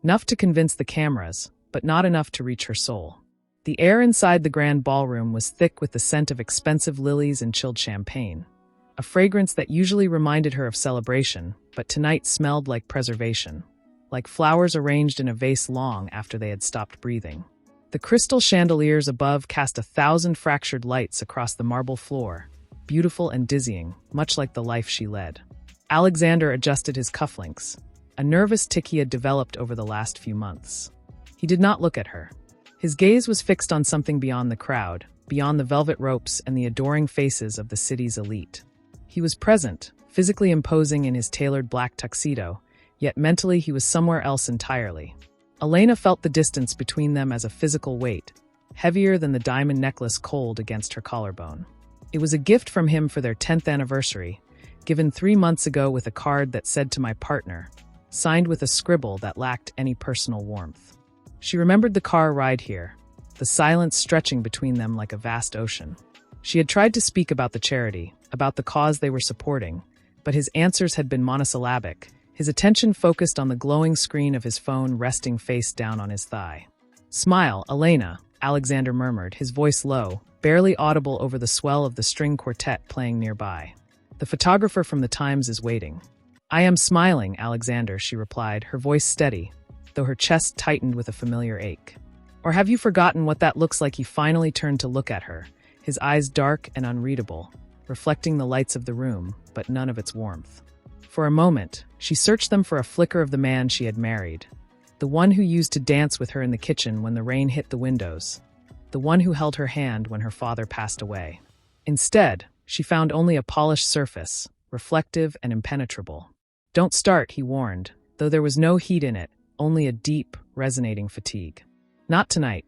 Enough to convince the cameras, but not enough to reach her soul. The air inside the grand ballroom was thick with the scent of expensive lilies and chilled champagne, a fragrance that usually reminded her of celebration, but tonight smelled like preservation, like flowers arranged in a vase long after they had stopped breathing. The crystal chandeliers above cast 1,000 fractured lights across the marble floor, beautiful and dizzying, much like the life she led. Alexander adjusted his cufflinks, a nervous tic he had developed over the last few months. He did not look at her. His gaze was fixed on something beyond the crowd, beyond the velvet ropes and the adoring faces of the city's elite. He was present, physically imposing in his tailored black tuxedo, yet mentally he was somewhere else entirely. Elena felt the distance between them as a physical weight, heavier than the diamond necklace cold against her collarbone. It was a gift from him for their 10th anniversary, given 3 months ago with a card that said "to my partner," signed with a scribble that lacked any personal warmth. She remembered the car ride here, the silence stretching between them like a vast ocean. She had tried to speak about the charity, about the cause they were supporting, but his answers had been monosyllabic, his attention focused on the glowing screen of his phone resting face down on his thigh. "Smile, Elena," Alexander murmured, his voice low, barely audible over the swell of the string quartet playing nearby. "The photographer from the Times is waiting." "I am smiling, Alexander," she replied, her voice steady, though her chest tightened with a familiar ache. "Or have you forgotten what that looks like?" He finally turned to look at her, his eyes dark and unreadable, reflecting the lights of the room, but none of its warmth. For a moment, she searched them for a flicker of the man she had married, the one who used to dance with her in the kitchen when the rain hit the windows, the one who held her hand when her father passed away. Instead, she found only a polished surface, reflective and impenetrable. "Don't start," he warned, though there was no heat in it, only a deep, resonating fatigue. "Not tonight.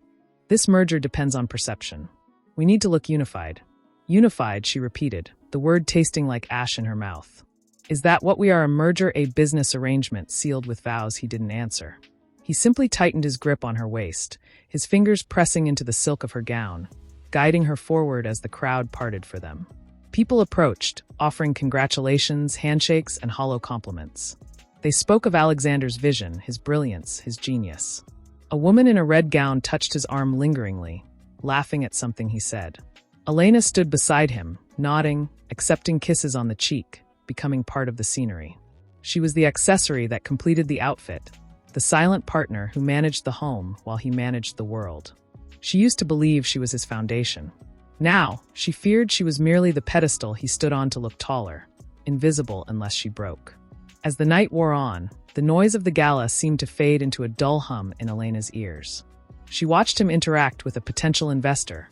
This merger depends on perception. We need to look unified." "Unified," she repeated, the word tasting like ash in her mouth. "Is that what we are, a merger, a business arrangement sealed with vows?" He didn't answer. He simply tightened his grip on her waist, his fingers pressing into the silk of her gown, guiding her forward as the crowd parted for them. People approached, offering congratulations, handshakes, and hollow compliments. They spoke of Alexander's vision, his brilliance, his genius. A woman in a red gown touched his arm lingeringly, laughing at something he said. Elena stood beside him, nodding, accepting kisses on the cheek, becoming part of the scenery. She was the accessory that completed the outfit, the silent partner who managed the home while he managed the world. She used to believe she was his foundation. Now, she feared she was merely the pedestal he stood on to look taller, invisible unless she broke. As the night wore on, the noise of the gala seemed to fade into a dull hum in Elena's ears. She watched him interact with a potential investor,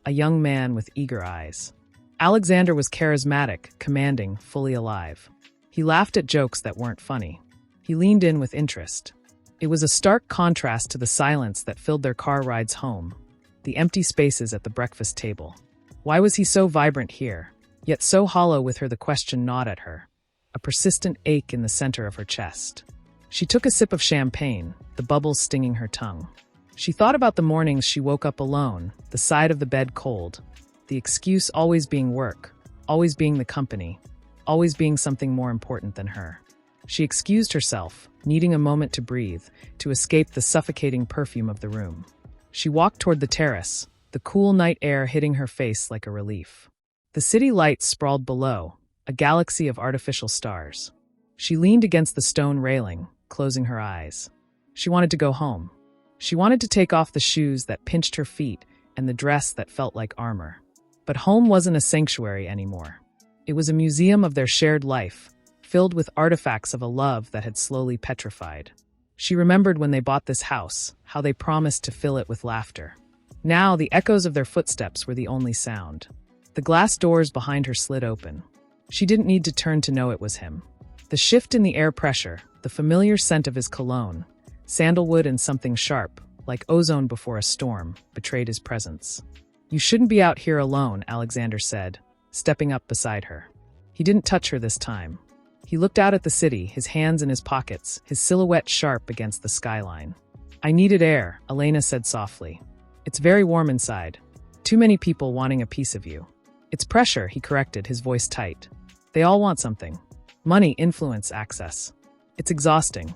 a young man with eager eyes. Alexander was charismatic, commanding, fully alive. He laughed at jokes that weren't funny. He leaned in with interest. It was a stark contrast to the silence that filled their car rides home, the empty spaces at the breakfast table. Why was he so vibrant here, yet so hollow? With her, the question gnawed at her, a persistent ache in the center of her chest. She took a sip of champagne, the bubbles stinging her tongue. She thought about the mornings she woke up alone, the side of the bed cold, the excuse always being work, always being the company, always being something more important than her. She excused herself, needing a moment to breathe, to escape the suffocating perfume of the room. She walked toward the terrace, the cool night air hitting her face like a relief. The city lights sprawled below, a galaxy of artificial stars. She leaned against the stone railing, closing her eyes. She wanted to go home. She wanted to take off the shoes that pinched her feet and the dress that felt like armor. But home wasn't a sanctuary anymore. It was a museum of their shared life, filled with artifacts of a love that had slowly petrified. She remembered when they bought this house, how they promised to fill it with laughter. Now, the echoes of their footsteps were the only sound. The glass doors behind her slid open. She didn't need to turn to know it was him. The shift in the air pressure, the familiar scent of his cologne, sandalwood and something sharp, like ozone before a storm, betrayed his presence. "You shouldn't be out here alone," Alexander said, stepping up beside her. He didn't touch her this time. He looked out at the city, his hands in his pockets, his silhouette sharp against the skyline. "I needed air," Elena said softly. "It's very warm inside. Too many people wanting a piece of you." "It's pressure," he corrected, his voice tight. "They all want something. Money, influence, access. It's exhausting."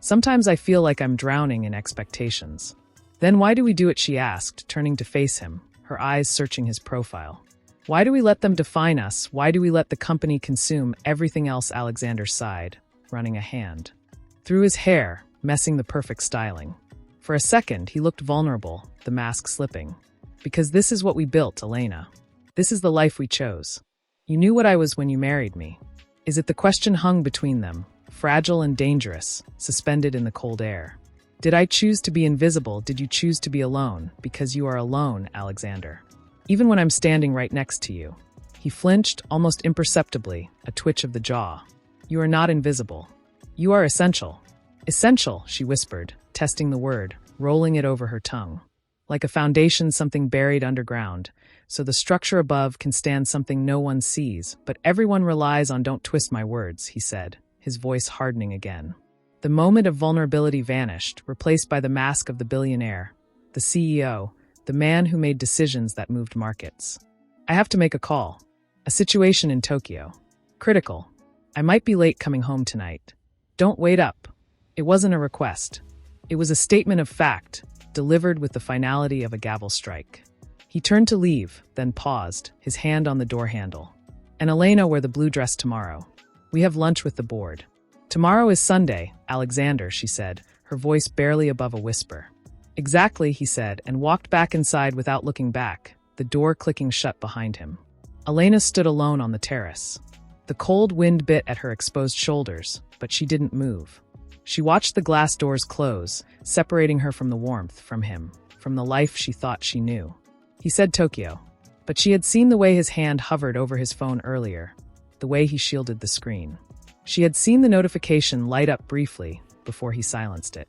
Sometimes I feel like I'm drowning in expectations. Then why do we do it, she asked, turning to face him, her eyes searching his profile. Why do we let them define us? Why do we let the company consume everything else? Alexander sighed, running a hand through his hair, messing the perfect styling. For a second, he looked vulnerable, the mask slipping. Because this is what we built, Elena. This is the life we chose. You knew what I was when you married me. Is it? The question hung between them, fragile and dangerous, suspended in the cold air. Did I choose to be invisible? Did you choose to be alone? Because you are alone, Alexander. Even when I'm standing right next to you. He flinched, almost imperceptibly, a twitch of the jaw. You are not invisible. You are essential. Essential, she whispered, testing the word, rolling it over her tongue. Like a foundation, something buried underground, so the structure above can stand something no one sees, but everyone relies on. Don't twist my words, he said, his voice hardening again. The moment of vulnerability vanished, replaced by the mask of the billionaire, the CEO, the man who made decisions that moved markets. I have to make a call. A situation in Tokyo. Critical. I might be late coming home tonight. Don't wait up. It wasn't a request. It was a statement of fact, delivered with the finality of a gavel strike. He turned to leave, then paused, his hand on the door handle. And Elena, wear the blue dress tomorrow. We have lunch with the board. Tomorrow is Sunday, Alexander, she said, her voice barely above a whisper. Exactly, he said, and walked back inside without looking back, the door clicking shut behind him. Elena stood alone on the terrace. The cold wind bit at her exposed shoulders, but she didn't move. She watched the glass doors close, separating her from the warmth, from him, from the life she thought she knew. He said Tokyo, but she had seen the way his hand hovered over his phone earlier, the way he shielded the screen. She had seen the notification light up briefly before he silenced it.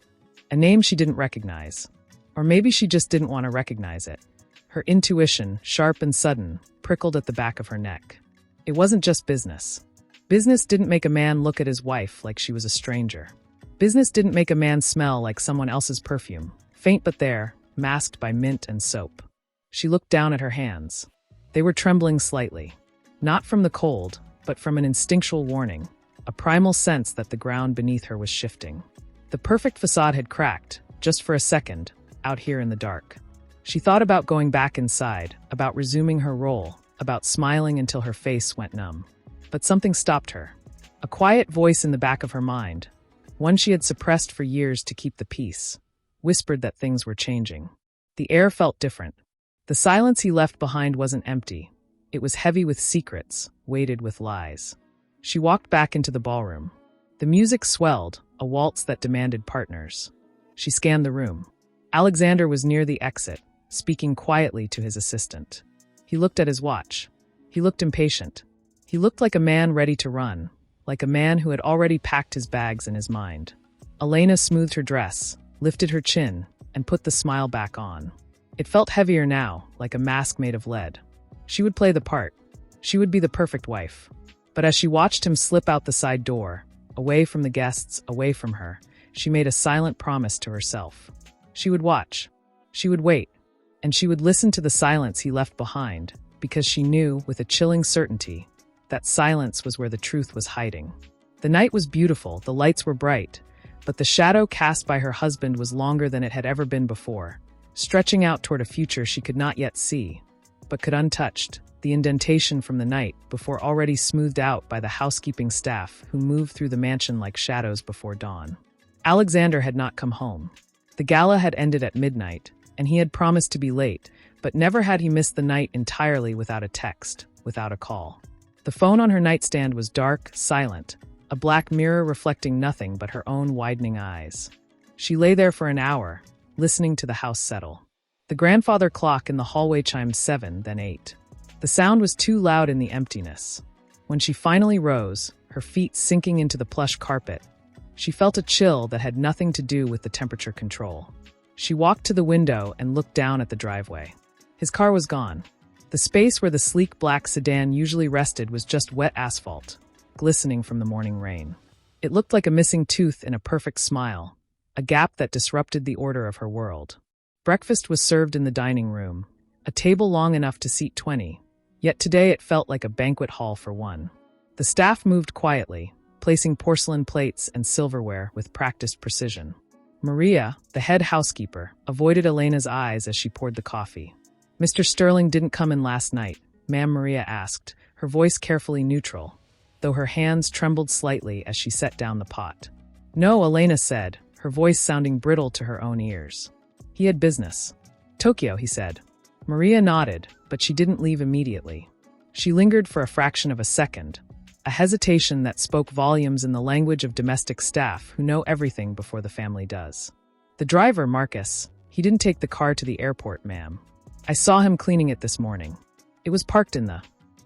A name she didn't recognize. Or maybe she just didn't want to recognize it. Her intuition, sharp and sudden, prickled at the back of her neck. It wasn't just business. Business didn't make a man look at his wife like she was a stranger. Business didn't make a man smell like someone else's perfume, faint but there, masked by mint and soap. She looked down at her hands. They were trembling slightly. Not from the cold, but from an instinctual warning, a primal sense that the ground beneath her was shifting. The perfect facade had cracked, just for a second, out here in the dark. She thought about going back inside, about resuming her role, about smiling until her face went numb. But something stopped her. A quiet voice in the back of her mind, one she had suppressed for years to keep the peace, whispered that things were changing. The air felt different. The silence he left behind wasn't empty. It was heavy with secrets, weighted with lies. She walked back into the ballroom. The music swelled, a waltz that demanded partners. She scanned the room. Alexander was near the exit, speaking quietly to his assistant. He looked at his watch. He looked impatient. He looked like a man ready to run, like a man who had already packed his bags in his mind. Elena smoothed her dress, lifted her chin, and put the smile back on. It felt heavier now, like a mask made of lead. She would play the part. She would be the perfect wife. But as she watched him slip out the side door, away from the guests, away from her, she made a silent promise to herself. She would watch. She would wait. And she would listen to the silence he left behind, because she knew, with a chilling certainty, that silence was where the truth was hiding. The night was beautiful, the lights were bright, but the shadow cast by her husband was longer than it had ever been before, stretching out toward a future she could not yet see, but could untouched, the indentation from the night before already smoothed out by the housekeeping staff who moved through the mansion like shadows before dawn. Alexander had not come home. The gala had ended at midnight, and he had promised to be late, but never had he missed the night entirely without a text, without a call. The phone on her nightstand was dark, silent, a black mirror reflecting nothing but her own widening eyes. She lay there for an hour, listening to the house settle. The grandfather clock in the hallway chimed 7, then 8. The sound was too loud in the emptiness. When she finally rose, her feet sinking into the plush carpet, she felt a chill that had nothing to do with the temperature control. She walked to the window and looked down at the driveway. His car was gone. The space where the sleek black sedan usually rested was just wet asphalt, glistening from the morning rain. It looked like a missing tooth in a perfect smile, a gap that disrupted the order of her world. Breakfast was served in the dining room, a table long enough to seat 20, yet today it felt like a banquet hall for one. The staff moved quietly, placing porcelain plates and silverware with practiced precision. Maria, the head housekeeper, avoided Elena's eyes as she poured the coffee. "Mr. Sterling didn't come in last night?" Ma'am Maria asked, her voice carefully neutral, though her hands trembled slightly as she set down the pot. "No," Elena said, her voice sounding brittle to her own ears. "He had business." "Tokyo," he said. Maria nodded, but she didn't leave immediately. She lingered for a fraction of a second, a hesitation that spoke volumes in the language of domestic staff who know everything before the family does. "The driver, Marcus, he didn't take the car to the airport, ma'am. I saw him cleaning it this morning. It was parked in the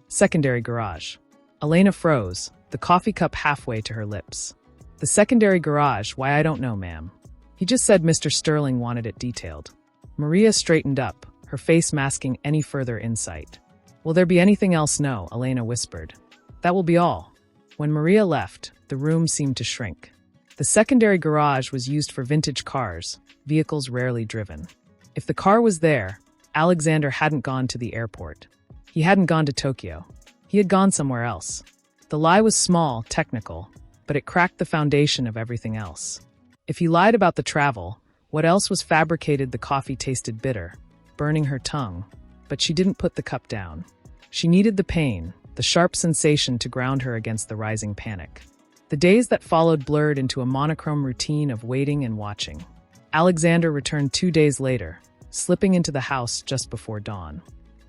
secondary garage." Elena froze, the coffee cup halfway to her lips. "The secondary garage? Why, I don't know, ma'am. He just said Mr. Sterling wanted it detailed." Maria straightened up, her face masking any further insight. "Will there be anything else?" "No," Elena whispered. "That will be all." When Maria left, the room seemed to shrink. The secondary garage was used for vintage cars, vehicles rarely driven. If the car was there, Alexander hadn't gone to the airport. He hadn't gone to Tokyo. He had gone somewhere else. The lie was small, technical, but it cracked the foundation of everything else. If he lied about the travel, what else was fabricated? The coffee tasted bitter, burning her tongue, but she didn't put the cup down. She needed the pain, the sharp sensation to ground her against the rising panic. The days that followed blurred into a monochrome routine of waiting and watching. Alexander returned 2 days later, slipping into the house just before dawn.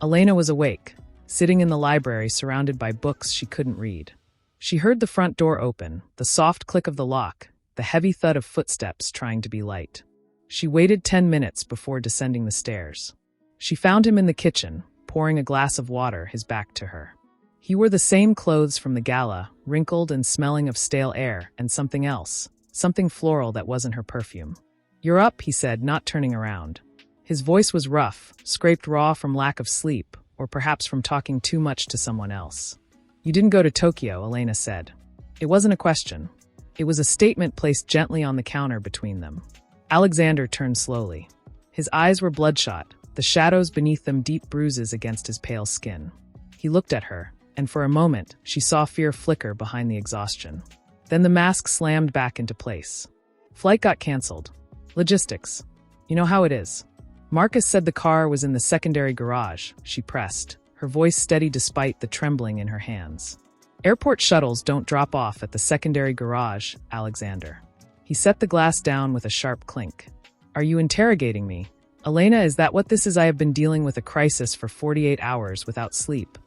Elena was awake, sitting in the library surrounded by books she couldn't read. She heard the front door open, the soft click of the lock, the heavy thud of footsteps trying to be light. She waited 10 minutes before descending the stairs. She found him in the kitchen, pouring a glass of water, his back to her. He wore the same clothes from the gala, wrinkled and smelling of stale air, and something else, something floral that wasn't her perfume. "You're up," he said, not turning around. His voice was rough, scraped raw from lack of sleep, or perhaps from talking too much to someone else. "You didn't go to Tokyo," Elena said. It wasn't a question. It was a statement placed gently on the counter between them. Alexander turned slowly. His eyes were bloodshot, the shadows beneath them deep bruises against his pale skin. He looked at her, and for a moment, she saw fear flicker behind the exhaustion. Then the mask slammed back into place. "Flight got canceled. Logistics. You know how it is." "Marcus said the car was in the secondary garage," she pressed, her voice steady despite the trembling in her hands. "Airport shuttles don't drop off at the secondary garage, Alexander." He set the glass down with a sharp clink. "Are you interrogating me? Elena, is that what this is? I have been dealing with a crisis for 48 hours without sleep.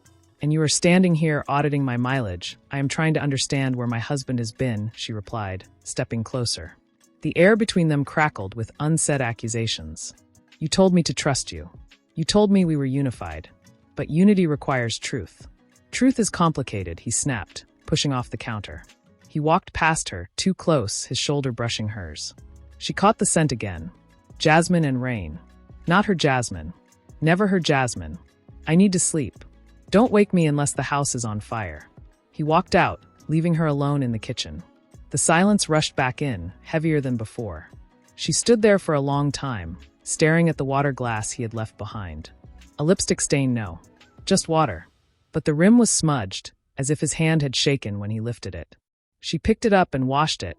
And you are standing here auditing my mileage. I am trying to understand where my husband has been," she replied, stepping closer. The air between them crackled with unsaid accusations. "You told me to trust you. You told me we were unified. But unity requires truth." "Truth is complicated," he snapped, pushing off the counter. He walked past her, too close, his shoulder brushing hers. She caught the scent again. Jasmine and rain. Not her jasmine. Never her jasmine. "I need to sleep. Don't wake me unless the house is on fire." He walked out, leaving her alone in the kitchen. The silence rushed back in, heavier than before. She stood there for a long time, staring at the water glass he had left behind. A lipstick stain, no. Just water. But the rim was smudged, as if his hand had shaken when he lifted it. She picked it up and washed it,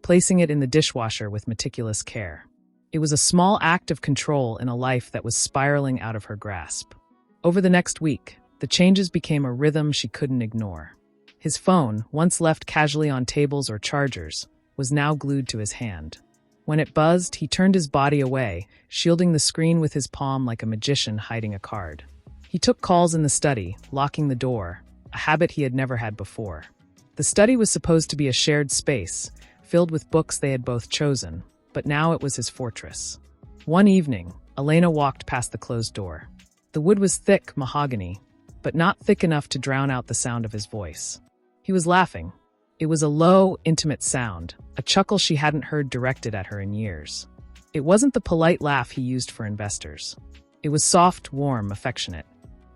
placing it in the dishwasher with meticulous care. It was a small act of control in a life that was spiraling out of her grasp. Over the next week, the changes became a rhythm she couldn't ignore. His phone, once left casually on tables or chargers, was now glued to his hand. When it buzzed, he turned his body away, shielding the screen with his palm like a magician hiding a card. He took calls in the study, locking the door, a habit he had never had before. The study was supposed to be a shared space, filled with books they had both chosen, but now it was his fortress. One evening, Elena walked past the closed door. The wood was thick mahogany, but not thick enough to drown out the sound of his voice. He was laughing. It was a low, intimate sound, a chuckle she hadn't heard directed at her in years. It wasn't the polite laugh he used for investors. It was soft, warm, affectionate.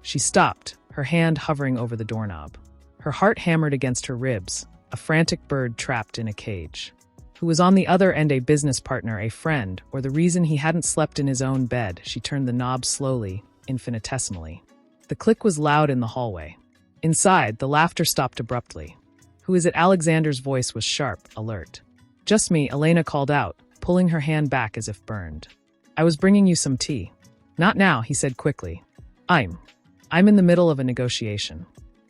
She stopped, her hand hovering over the doorknob. Her heart hammered against her ribs, a frantic bird trapped in a cage. Who was on the other end, a business partner, a friend, or the reason he hadn't slept in his own bed? She turned the knob slowly, infinitesimally. The click was loud in the hallway. Inside, the laughter stopped abruptly. Who is it? Alexander's voice was sharp, alert. Just me, Elena called out, pulling her hand back as if burned. I was bringing you some tea. Not now, he said quickly. I'm in the middle of a negotiation.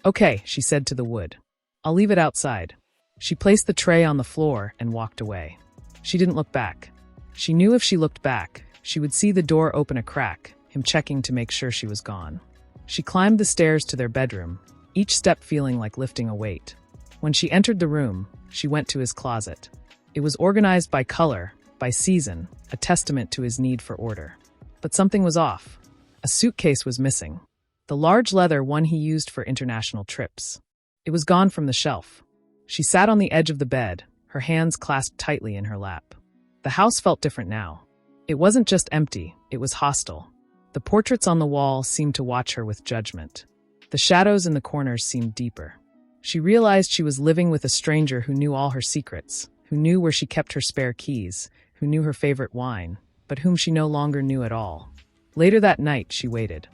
Okay, she said to the wood. I'll leave it outside. She placed the tray on the floor and walked away. She didn't look back. She knew if she looked back, she would see the door open a crack, him checking to make sure she was gone. She climbed the stairs to their bedroom, each step feeling like lifting a weight. When she entered the room, she went to his closet. It was organized by color, by season, a testament to his need for order. But something was off. A suitcase was missing. The large leather one he used for international trips. It was gone from the shelf. She sat on the edge of the bed, her hands clasped tightly in her lap. The house felt different now. It wasn't just empty, it was hostile. The portraits on the wall seemed to watch her with judgment. The shadows in the corners seemed deeper. She realized she was living with a stranger who knew all her secrets, who knew where she kept her spare keys, who knew her favorite wine, but whom she no longer knew at all. Later that night, she waited.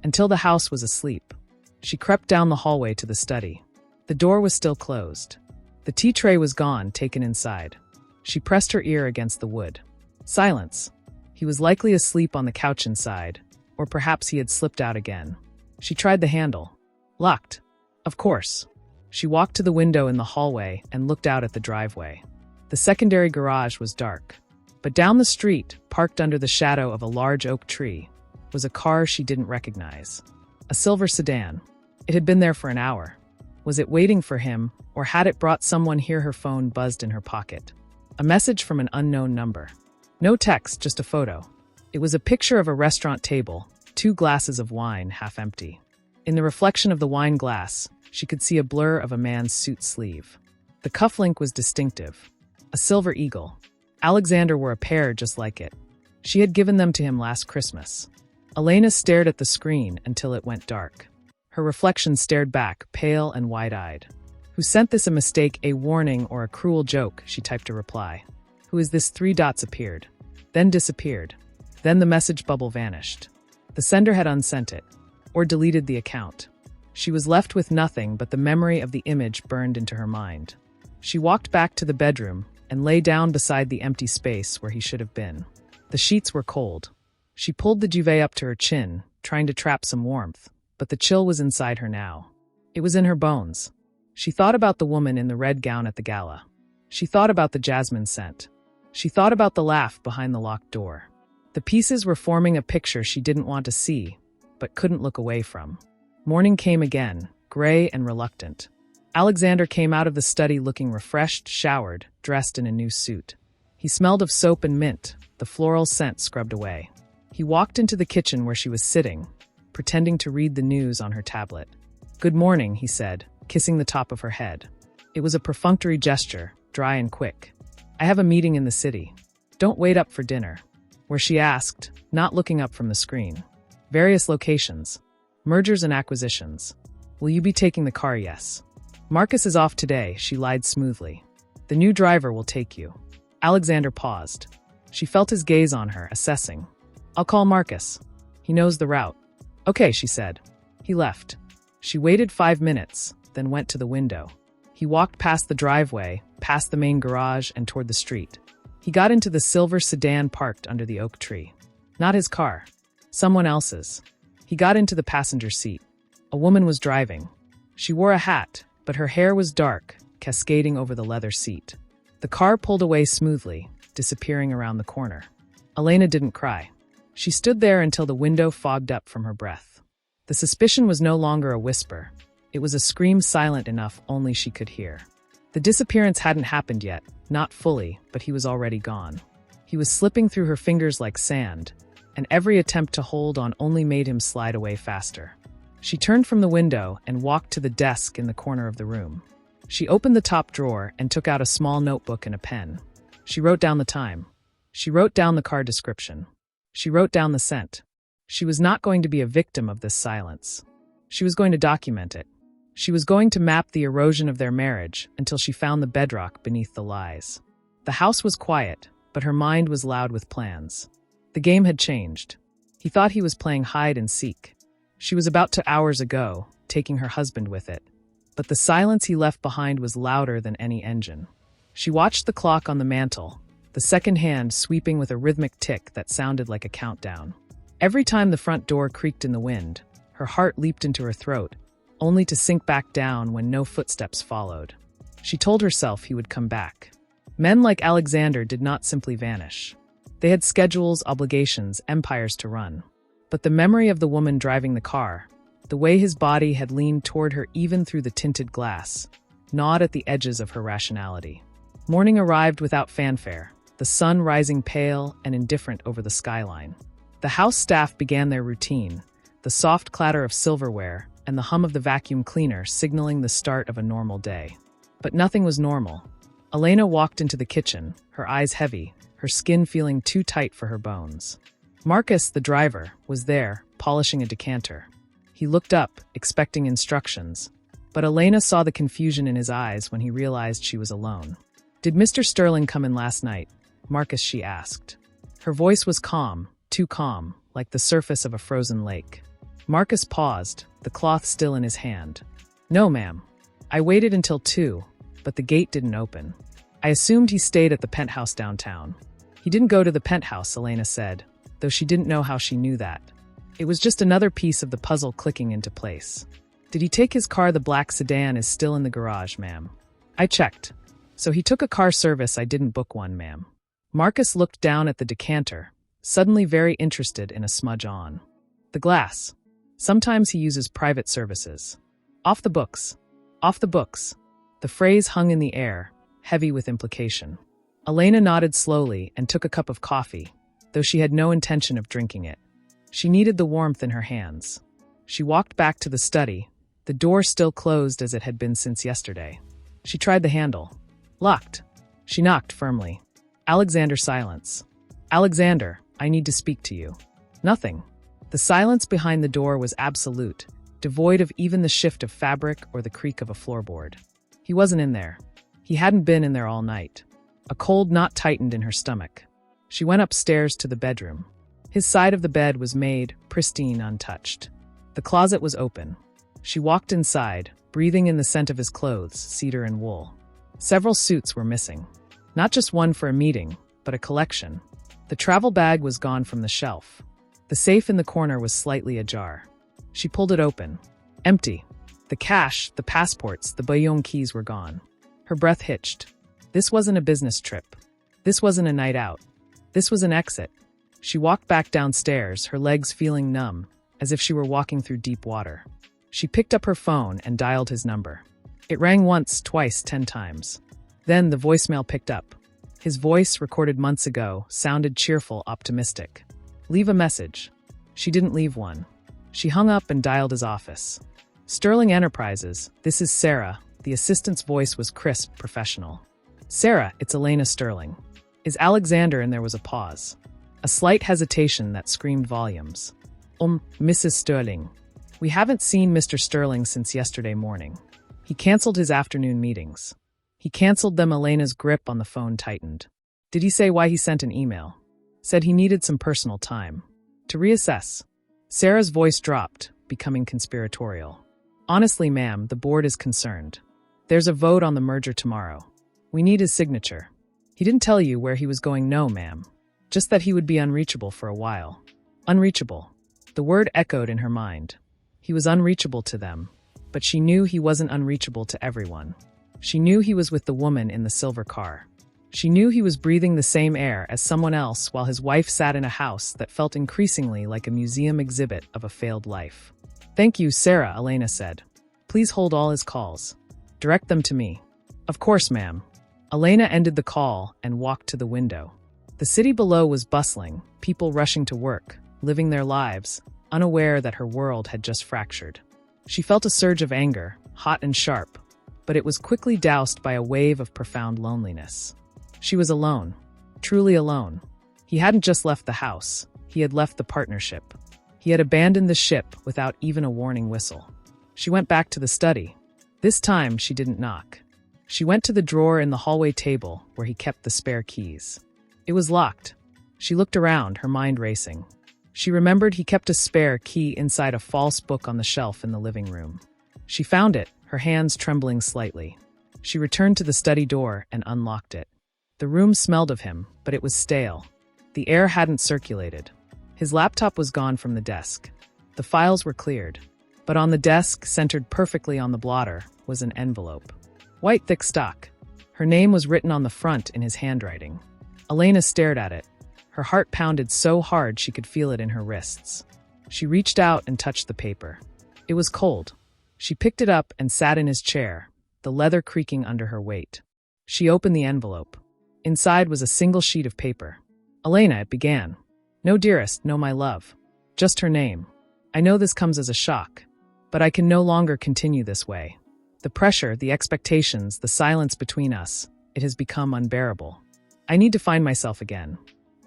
Until the house was asleep. She crept down the hallway to the study. The door was still closed. The tea tray was gone, taken inside. She pressed her ear against the wood. Silence. He was likely asleep on the couch inside, or perhaps he had slipped out again. She tried the handle. Locked. Of course. She walked to the window in the hallway and looked out at the driveway. The secondary garage was dark. But down the street, parked under the shadow of a large oak tree, was a car she didn't recognize. A silver sedan. It had been there for an hour. Was it waiting for him, or had it brought someone here? Her phone buzzed in her pocket. A message from an unknown number. No text, just a photo. It was a picture of a restaurant table, 2 glasses of wine half empty. In the reflection of the wine glass, she could see a blur of a man's suit sleeve. The cufflink was distinctive. A silver eagle. Alexander wore a pair just like it. She had given them to him last Christmas. Elena stared at the screen until it went dark. Her reflection stared back, pale and wide-eyed. Who sent this? A mistake, a warning, or a cruel joke? She typed a reply. Who is this? 3 dots appeared, then disappeared. Then the message bubble vanished. The sender had unsent it, or deleted the account. She was left with nothing but the memory of the image burned into her mind. She walked back to the bedroom and lay down beside the empty space where he should have been. The sheets were cold. She pulled the duvet up to her chin, trying to trap some warmth, but the chill was inside her now. It was in her bones. She thought about the woman in the red gown at the gala. She thought about the jasmine scent. She thought about the laugh behind the locked door. The pieces were forming a picture she didn't want to see, but couldn't look away from. Morning came again, gray and reluctant. Alexander came out of the study looking refreshed, showered, dressed in a new suit. He smelled of soap and mint, the floral scent scrubbed away. He walked into the kitchen where she was sitting, pretending to read the news on her tablet. Good morning, he said, kissing the top of her head. It was a perfunctory gesture, dry and quick. I have a meeting in the city. Don't wait up for dinner. Where she asked, not looking up from the screen. Various locations. Mergers and acquisitions. Will you be taking the car? Yes. Marcus is off today, she lied smoothly. The new driver will take you. Alexander paused. She felt his gaze on her, assessing. I'll call Marcus. He knows the route. Okay, she said. He left. She waited 5 minutes, then went to the window. He walked past the driveway, past the main garage, and toward the street. He got into the silver sedan parked under the oak tree. Not his car. Someone else's. He got into the passenger seat. A woman was driving. She wore a hat, but her hair was dark, cascading over the leather seat. The car pulled away smoothly, disappearing around the corner. Elena didn't cry. She stood there until the window fogged up from her breath. The suspicion was no longer a whisper. It was a scream silent enough only she could hear. The disappearance hadn't happened yet, not fully, but he was already gone. He was slipping through her fingers like sand, and every attempt to hold on only made him slide away faster. She turned from the window and walked to the desk in the corner of the room. She opened the top drawer and took out a small notebook and a pen. She wrote down the time. She wrote down the car description. She wrote down the scent. She was not going to be a victim of this silence. She was going to document it. She was going to map the erosion of their marriage until she found the bedrock beneath the lies. The house was quiet, but her mind was loud with plans. The game had changed. He thought he was playing hide and seek. She was about to hours ago, taking her husband with it. but the silence he left behind was louder than any engine. She watched the clock on the mantel, the second hand sweeping with a rhythmic tick that sounded like a countdown. Every time the front door creaked in the wind, her heart leaped into her throat, only to sink back down when no footsteps followed. She told herself he would come back. Men like Alexander did not simply vanish. They had schedules, obligations, empires to run. But the memory of the woman driving the car, the way his body had leaned toward her even through the tinted glass, gnawed at the edges of her rationality. Morning arrived without fanfare, the sun rising pale and indifferent over the skyline. The house staff began their routine, the soft clatter of silverware and the hum of the vacuum cleaner signaling the start of a normal day. But nothing was normal. Elena walked into the kitchen, her eyes heavy, her skin feeling too tight for her bones. Marcus, the driver, was there, polishing a decanter. He looked up, expecting instructions, but Elena saw the confusion in his eyes when he realized she was alone. "Did Mr. Sterling come in last night?" Marcus, she asked. Her voice was calm, too calm, like the surface of a frozen lake. Marcus paused, the cloth still in his hand. "No, ma'am. I waited until 2, but the gate didn't open. I assumed he stayed at the penthouse downtown." "He didn't go to the penthouse," Elena said, though she didn't know how she knew that. It was just another piece of the puzzle clicking into place. "Did he take his car? The black sedan is still in the garage, ma'am." "I checked. So he took a car service. I didn't book one, ma'am." Marcus looked down at the decanter, suddenly very interested in a smudge on the glass. "Sometimes he uses private services." "Off the books. Off the books." The phrase hung in the air, heavy with implication. Elena nodded slowly and took a cup of coffee, though she had no intention of drinking it. She needed the warmth in her hands. She walked back to the study, the door still closed as it had been since yesterday. She tried the handle. Locked. She knocked firmly. "Alexander." Silence. "Alexander, I need to speak to you." Nothing. The silence behind the door was absolute, devoid of even the shift of fabric or the creak of a floorboard. He wasn't in there. He hadn't been in there all night. A cold knot tightened in her stomach. She went upstairs to the bedroom. His side of the bed was made, pristine, untouched. The closet was open. She walked inside, breathing in the scent of his clothes, cedar and wool. Several suits were missing. Not just one for a meeting, but a collection. The travel bag was gone from the shelf. The safe in the corner was slightly ajar. She pulled it open. Empty. The cash, the passports, the Bayonne keys were gone. Her breath hitched. This wasn't a business trip. This wasn't a night out. This was an exit. She walked back downstairs, her legs feeling numb, as if she were walking through deep water. She picked up her phone and dialed his number. It rang once, twice, 10 times. Then the voicemail picked up. His voice, recorded months ago, sounded cheerful, optimistic. "Leave a message." She didn't leave one. She hung up and dialed his office. "Sterling Enterprises, this is Sarah." The assistant's voice was crisp, professional. "Sarah, it's Elena Sterling." "Is Alexander?" And there was a pause. A slight hesitation that screamed volumes. Mrs. Sterling. "We haven't seen Mr. Sterling since yesterday morning. He canceled his afternoon meetings." "He canceled them." Elena's grip on the phone tightened. "Did he say why he sent an email?" "Said he needed some personal time. To reassess." Sarah's voice dropped, becoming conspiratorial. "Honestly, ma'am, the board is concerned. There's a vote on the merger tomorrow. We need his signature." "He didn't tell you where he was going?" "No, ma'am. Just that he would be unreachable for a while." Unreachable. The word echoed in her mind. He was unreachable to them, but she knew he wasn't unreachable to everyone. She knew he was with the woman in the silver car. She knew he was breathing the same air as someone else while his wife sat in a house that felt increasingly like a museum exhibit of a failed life. "Thank you, Sarah," Elena said. "Please hold all his calls. Direct them to me." "Of course, ma'am." Elena ended the call and walked to the window. The city below was bustling, people rushing to work, living their lives, unaware that her world had just fractured. She felt a surge of anger, hot and sharp, but it was quickly doused by a wave of profound loneliness. She was alone, truly alone. He hadn't just left the house, he had left the partnership. He had abandoned the ship without even a warning whistle. She went back to the study. This time she didn't knock. She went to the drawer in the hallway table where he kept the spare keys. It was locked. She looked around, her mind racing. She remembered he kept a spare key inside a false book on the shelf in the living room. She found it, her hands trembling slightly. She returned to the study door and unlocked it. The room smelled of him, but it was stale. The air hadn't circulated. His laptop was gone from the desk. The files were cleared. But on the desk, centered perfectly on the blotter, was an envelope. White thick stock. Her name was written on the front in his handwriting. Elena stared at it. Her heart pounded so hard she could feel it in her wrists. She reached out and touched the paper. It was cold. She picked it up and sat in his chair, the leather creaking under her weight. She opened the envelope. Inside was a single sheet of paper. Elena, it began. No, dearest, no, my love. Just her name. I know this comes as a shock, but I can no longer continue this way. The pressure, the expectations, the silence between us, it has become unbearable. I need to find myself again.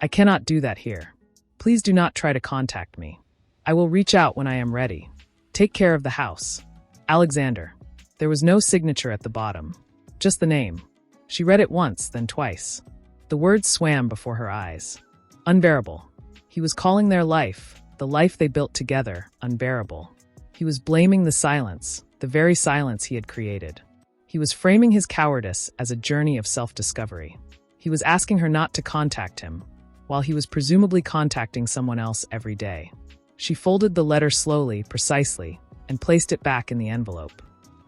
I cannot do that here. Please do not try to contact me. I will reach out when I am ready. Take care of the house. Alexander. There was no signature at the bottom, just the name. She read it once, then twice. The words swam before her eyes. Unbearable. He was calling their life, the life they built together, unbearable. He was blaming the silence, the very silence he had created. He was framing his cowardice as a journey of self-discovery. He was asking her not to contact him, while he was presumably contacting someone else every day. She folded the letter slowly, precisely, and placed it back in the envelope.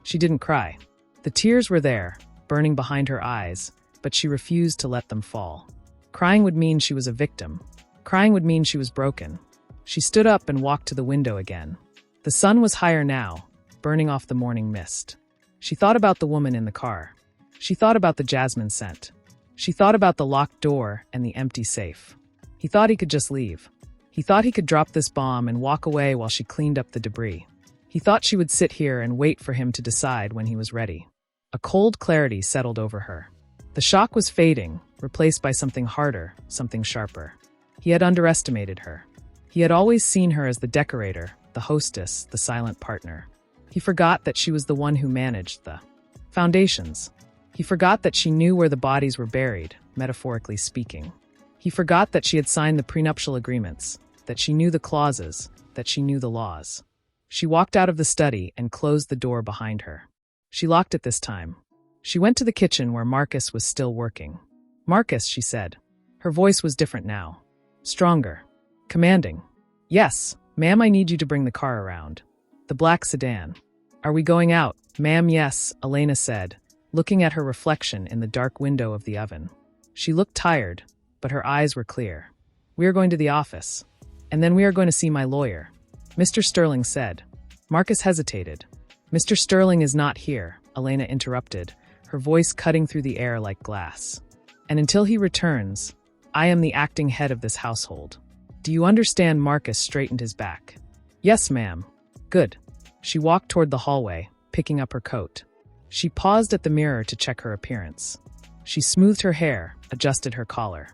She didn't cry. The tears were there, burning behind her eyes, but she refused to let them fall. Crying would mean she was a victim. Crying would mean she was broken. She stood up and walked to the window again. The sun was higher now, burning off the morning mist. She thought about the woman in the car. She thought about the jasmine scent. She thought about the locked door and the empty safe. He thought he could just leave. He thought he could drop this bomb and walk away while she cleaned up the debris. He thought she would sit here and wait for him to decide when he was ready. A cold clarity settled over her. The shock was fading, replaced by something harder, something sharper. He had underestimated her. He had always seen her as the decorator, the hostess, the silent partner. He forgot that she was the one who managed the foundations. He forgot that she knew where the bodies were buried, metaphorically speaking. He forgot that she had signed the prenuptial agreements, that she knew the clauses, that she knew the laws. She walked out of the study and closed the door behind her. She locked it this time. She went to the kitchen where Marcus was still working. Marcus, she said. Her voice was different now. Stronger. Commanding. Yes, ma'am, I need you to bring the car around. The black sedan. Are we going out? Ma'am, yes, Elena said, looking at her reflection in the dark window of the oven. She looked tired, but her eyes were clear. We are going to the office. And then we are going to see my lawyer. Mr. Sterling said. Marcus hesitated. Mr. Sterling is not here, Elena interrupted, her voice cutting through the air like glass. And until he returns, I am the acting head of this household. Do you understand? Marcus straightened his back. Yes, ma'am. Good. She walked toward the hallway, picking up her coat. She paused at the mirror to check her appearance. She smoothed her hair, adjusted her collar.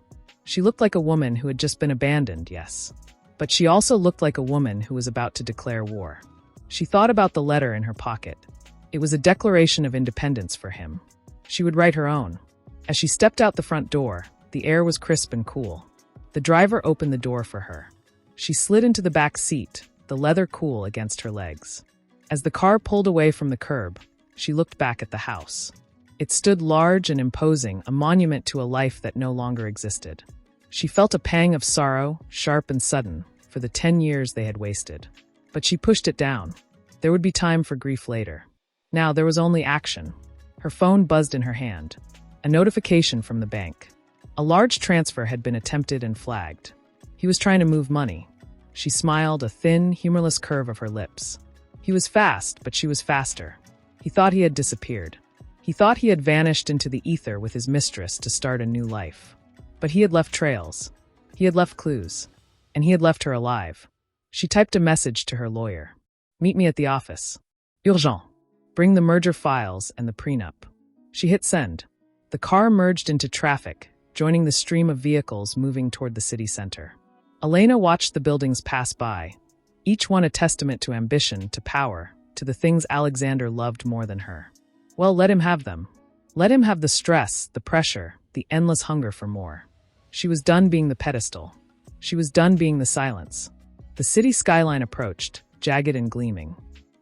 She looked like a woman who had just been abandoned, yes. But she also looked like a woman who was about to declare war. She thought about the letter in her pocket. It was a declaration of independence for him. She would write her own. As she stepped out the front door, the air was crisp and cool. The driver opened the door for her. She slid into the back seat, the leather cool against her legs. As the car pulled away from the curb, she looked back at the house. It stood large and imposing, a monument to a life that no longer existed. She felt a pang of sorrow, sharp and sudden, for the 10 years they had wasted. But she pushed it down. There would be time for grief later. Now there was only action. Her phone buzzed in her hand. A notification from the bank. A large transfer had been attempted and flagged. He was trying to move money. She smiled, a thin, humorless curve of her lips. He was fast, but she was faster. He thought he had disappeared. He thought he had vanished into the ether with his mistress to start a new life. But he had left trails. He had left clues. And he had left her alive. She typed a message to her lawyer. Meet me at the office. Urgent. Bring the merger files and the prenup. She hit send. The car merged into traffic, joining the stream of vehicles moving toward the city center. Elena watched the buildings pass by, each one a testament to ambition, to power, to the things Alexander loved more than her. Well, let him have them. Let him have the stress, the pressure, the endless hunger for more. She was done being the pedestal. She was done being the silence. The city skyline approached, jagged and gleaming.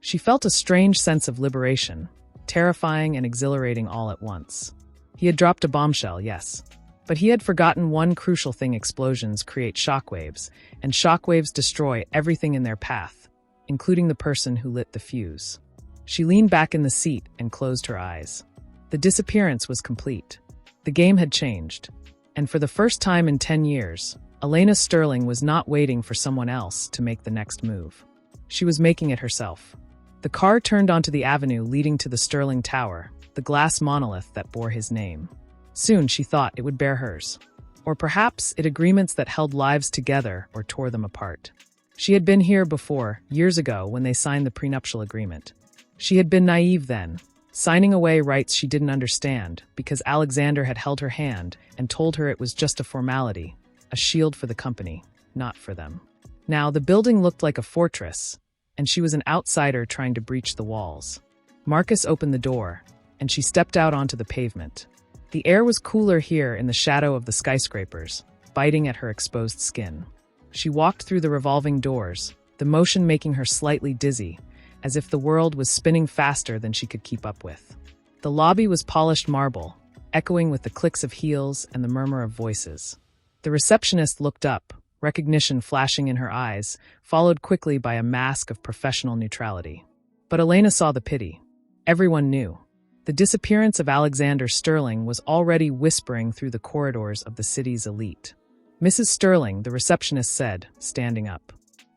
She felt a strange sense of liberation, terrifying and exhilarating all at once. He had dropped a bombshell, yes. But he had forgotten one crucial thing: explosions create shockwaves, and shockwaves destroy everything in their path, including the person who lit the fuse. She leaned back in the seat and closed her eyes. The disappearance was complete. The game had changed. And for the first time in 10 years, Elena Sterling was not waiting for someone else to make the next move. She was making it herself. The car turned onto the avenue leading to the Sterling Tower, the glass monolith that bore his name. Soon she thought it would bear hers. Or perhaps it agreements that held lives together or tore them apart. She had been here before, years ago, when they signed the prenuptial agreement. She had been naive then, signing away rights she didn't understand because Alexander had held her hand and told her it was just a formality, a shield for the company, not for them. Now the building looked like a fortress, and she was an outsider trying to breach the walls. Marcus opened the door, and she stepped out onto the pavement. The air was cooler here in the shadow of the skyscrapers, biting at her exposed skin. She walked through the revolving doors, the motion making her slightly dizzy, as if the world was spinning faster than she could keep up with. The lobby was polished marble, echoing with the clicks of heels and the murmur of voices. The receptionist looked up, recognition flashing in her eyes, followed quickly by a mask of professional neutrality. But Elena saw the pity. Everyone knew. The disappearance of Alexander Sterling was already whispering through the corridors of the city's elite. "Mrs. Sterling," the receptionist said, standing up.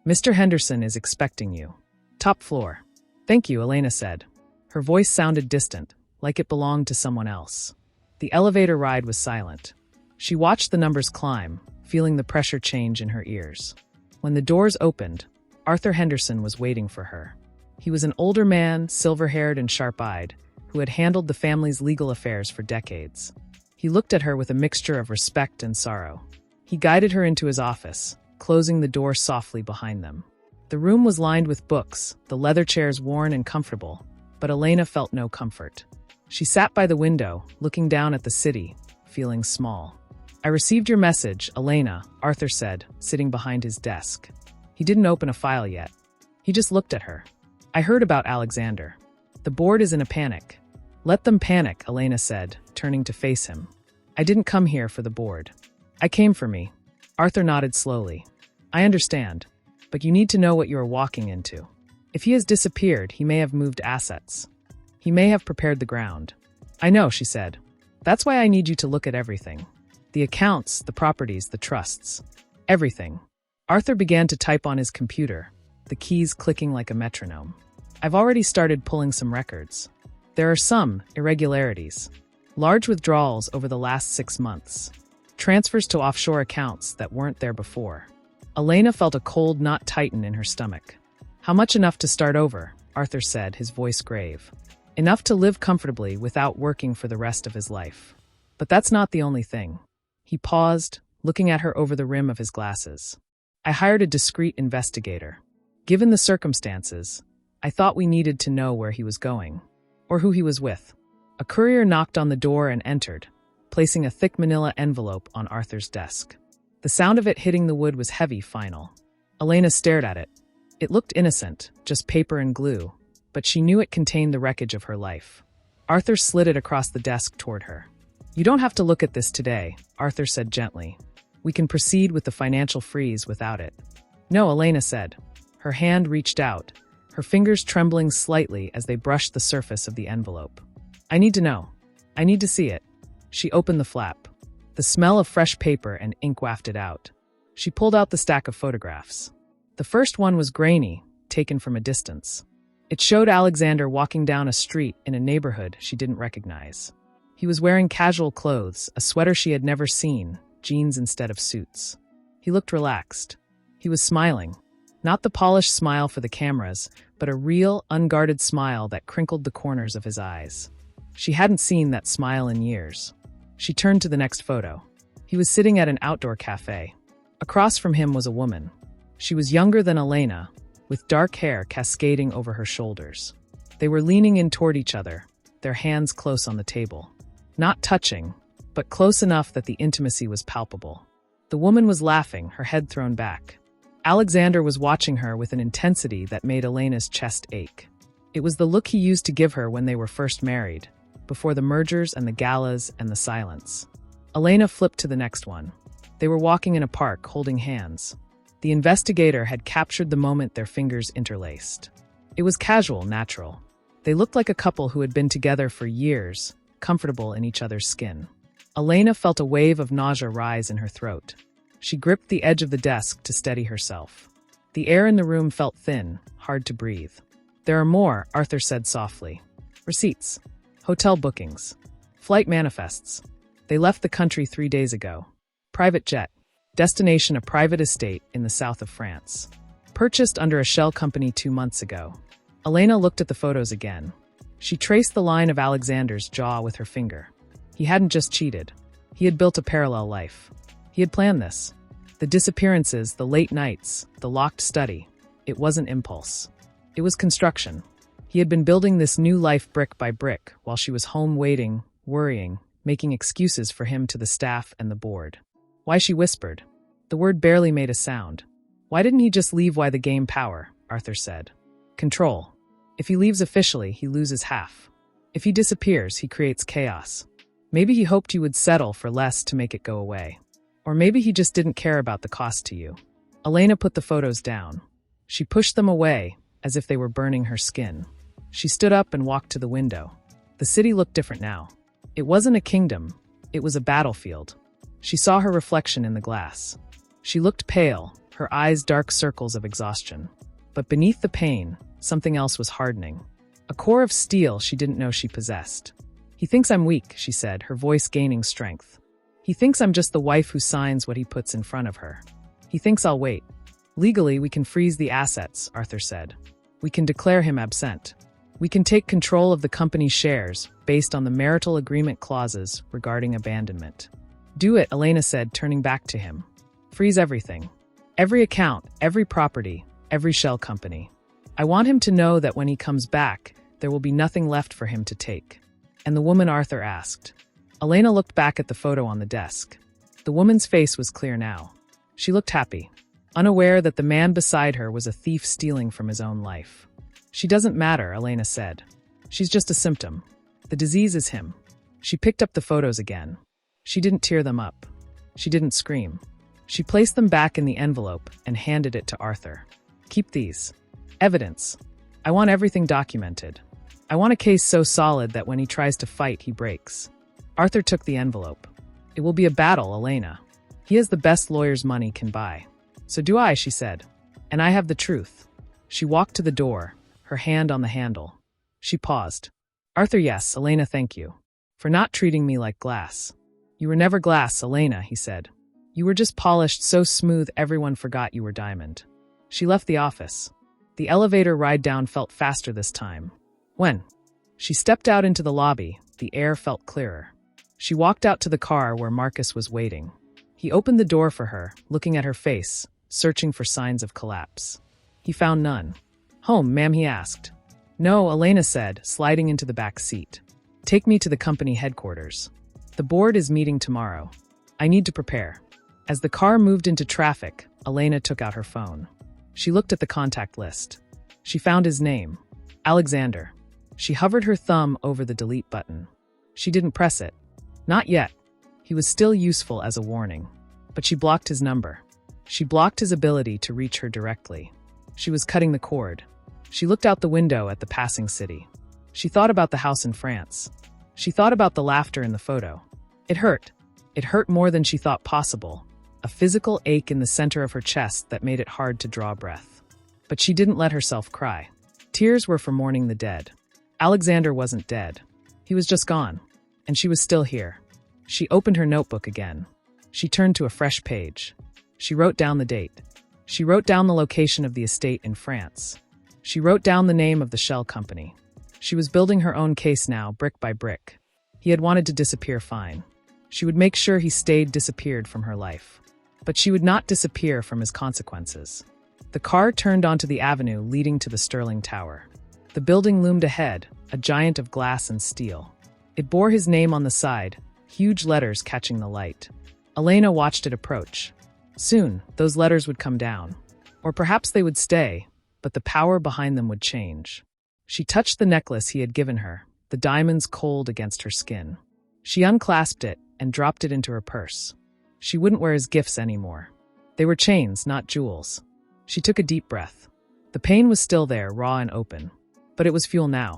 "Mr. Henderson is expecting you. Top floor." "Thank you," Elena said. Her voice sounded distant, like it belonged to someone else. The elevator ride was silent. She watched the numbers climb, feeling the pressure change in her ears. When the doors opened, Arthur Henderson was waiting for her. He was an older man, silver-haired and sharp-eyed, who had handled the family's legal affairs for decades. He looked at her with a mixture of respect and sorrow. He guided her into his office, closing the door softly behind them. The room was lined with books, the leather chairs worn and comfortable, but Elena felt no comfort. She sat by the window, looking down at the city, feeling small. "I received your message, Elena," Arthur said, sitting behind his desk. He didn't open a file yet. He just looked at her. "I heard about Alexander. The board is in a panic." "Let them panic," Elena said, turning to face him. "I didn't come here for the board. I came for me." Arthur nodded slowly. "I understand, but you need to know what you are walking into. If he has disappeared, he may have moved assets. He may have prepared the ground." "I know," she said. "That's why I need you to look at everything. The accounts, the properties, the trusts. Everything." Arthur began to type on his computer, the keys clicking like a metronome. "I've already started pulling some records. There are some irregularities. Large withdrawals over the last 6 months. Transfers to offshore accounts that weren't there before." Elena felt a cold knot tighten in her stomach. "How much enough to start over?" Arthur said, his voice grave. "Enough to live comfortably without working for the rest of his life. But that's not the only thing." He paused, looking at her over the rim of his glasses. "I hired a discreet investigator. Given the circumstances, I thought we needed to know where he was going, or who he was with." A courier knocked on the door and entered, placing a thick manila envelope on Arthur's desk. The sound of it hitting the wood was heavy, final. Elena stared at it. It looked innocent, just paper and glue, but she knew it contained the wreckage of her life. Arthur slid it across the desk toward her. "You don't have to look at this today," Arthur said gently. "We can proceed with the financial freeze without it." "No," Elena said. Her hand reached out, her fingers trembling slightly as they brushed the surface of the envelope. "I need to know. I need to see it." She opened the flap. The smell of fresh paper and ink wafted out. She pulled out the stack of photographs. The first one was grainy, taken from a distance. It showed Alexander walking down a street in a neighborhood she didn't recognize. He was wearing casual clothes, a sweater she had never seen, jeans instead of suits. He looked relaxed. He was smiling. Not the polished smile for the cameras, but a real, unguarded smile that crinkled the corners of his eyes. She hadn't seen that smile in years. She turned to the next photo. He was sitting at an outdoor cafe. Across from him was a woman. She was younger than Elena, with dark hair cascading over her shoulders. They were leaning in toward each other, their hands close on the table. Not touching, but close enough that the intimacy was palpable. The woman was laughing, her head thrown back. Alexander was watching her with an intensity that made Elena's chest ache. It was the look he used to give her when they were first married, before the mergers and the galas and the silence. Elena flipped to the next one. They were walking in a park, holding hands. The investigator had captured the moment their fingers interlaced. It was casual, natural. They looked like a couple who had been together for years, comfortable in each other's skin. Elena felt a wave of nausea rise in her throat. She gripped the edge of the desk to steady herself. The air in the room felt thin, hard to breathe. "There are more," Arthur said softly. "Receipts. Hotel bookings. Flight manifests. They left the country 3 days ago. Private jet. Destination a private estate in the south of France. Purchased under a shell company 2 months ago." Elena looked at the photos again. She traced the line of Alexander's jaw with her finger. He hadn't just cheated. He had built a parallel life. He had planned this. The disappearances, the late nights, the locked study. It wasn't impulse. It was construction. He had been building this new life brick by brick while she was home waiting, worrying, making excuses for him to the staff and the board. Why, she whispered. The word barely made a sound. Why didn't he just leave? Why the game power, Arthur said. Control. If he leaves officially, he loses half. If he disappears, he creates chaos. Maybe he hoped you would settle for less to make it go away. Or maybe he just didn't care about the cost to you. Elena put the photos down. She pushed them away, as if they were burning her skin. She stood up and walked to the window. The city looked different now. It wasn't a kingdom. It was a battlefield. She saw her reflection in the glass. She looked pale, her eyes dark circles of exhaustion. But beneath the pain, something else was hardening. A core of steel she didn't know she possessed. "He thinks I'm weak," she said, her voice gaining strength. "He thinks I'm just the wife who signs what he puts in front of her. He thinks I'll wait. Legally, we can freeze the assets," Arthur said. "We can declare him absent. We can take control of the company's shares based on the marital agreement clauses regarding abandonment." "Do it," Elena said, turning back to him. "Freeze everything. Every account, every property, every shell company. I want him to know that when he comes back, there will be nothing left for him to take." "And the woman?" Arthur asked. Elena looked back at the photo on the desk. The woman's face was clear now. She looked happy, unaware that the man beside her was a thief stealing from his own life. "She doesn't matter," Elena said. "She's just a symptom. The disease is him." She picked up the photos again. She didn't tear them up. She didn't scream. She placed them back in the envelope and handed it to Arthur. "Keep these. Evidence. I want everything documented. I want a case so solid that when he tries to fight, he breaks." Arthur took the envelope. "It will be a battle, Elena. He has the best lawyer's money can buy." "So do I," she said. "And I have the truth." She walked to the door, her hand on the handle. She paused. "Arthur, yes, Elena, thank you. For not treating me like glass." "You were never glass, Elena," he said. "You were just polished so smooth everyone forgot you were diamond." She left the office. The elevator ride down felt faster this time. When she stepped out into the lobby, the air felt clearer. She walked out to the car where Marcus was waiting. He opened the door for her, looking at her face, searching for signs of collapse. He found none. "Home, ma'am?" he asked. "No," Elena said, sliding into the back seat. "Take me to the company headquarters. The board is meeting tomorrow. I need to prepare." As the car moved into traffic, Elena took out her phone. She looked at the contact list. She found his name, Alexander. She hovered her thumb over the delete button. She didn't press it. Not yet. He was still useful as a warning. But she blocked his number. She blocked his ability to reach her directly. She was cutting the cord. She looked out the window at the passing city. She thought about the house in France. She thought about the laughter in the photo. It hurt. It hurt more than she thought possible. A physical ache in the center of her chest that made it hard to draw breath. But she didn't let herself cry. Tears were for mourning the dead. Alexander wasn't dead. He was just gone. And she was still here. She opened her notebook again. She turned to a fresh page. She wrote down the date. She wrote down the location of the estate in France. She wrote down the name of the shell company. She was building her own case now, brick by brick. He had wanted to disappear, fine. She would make sure he stayed disappeared from her life. But she would not disappear from his consequences. The car turned onto the avenue leading to the Sterling Tower. The building loomed ahead, a giant of glass and steel. It bore his name on the side, huge letters catching the light. Elena watched it approach. Soon, those letters would come down. Or perhaps they would stay, but the power behind them would change. She touched the necklace he had given her, the diamonds cold against her skin. She unclasped it and dropped it into her purse. She wouldn't wear his gifts anymore. They were chains, not jewels. She took a deep breath. The pain was still there, raw and open. But it was fuel now.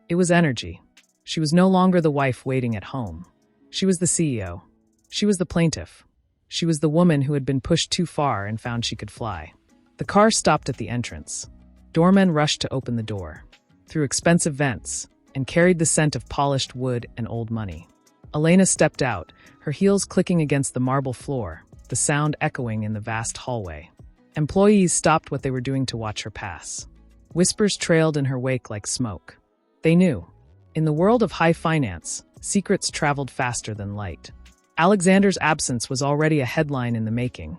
It was energy. She was no longer the wife waiting at home. She was the CEO. She was the plaintiff. She was the woman who had been pushed too far and found she could fly. The car stopped at the entrance. Doormen rushed to open the door, through expensive vents, and carried the scent of polished wood and old money. Elena stepped out, her heels clicking against the marble floor, the sound echoing in the vast hallway. Employees stopped what they were doing to watch her pass. Whispers trailed in her wake like smoke. They knew. In the world of high finance, secrets traveled faster than light. Alexander's absence was already a headline in the making,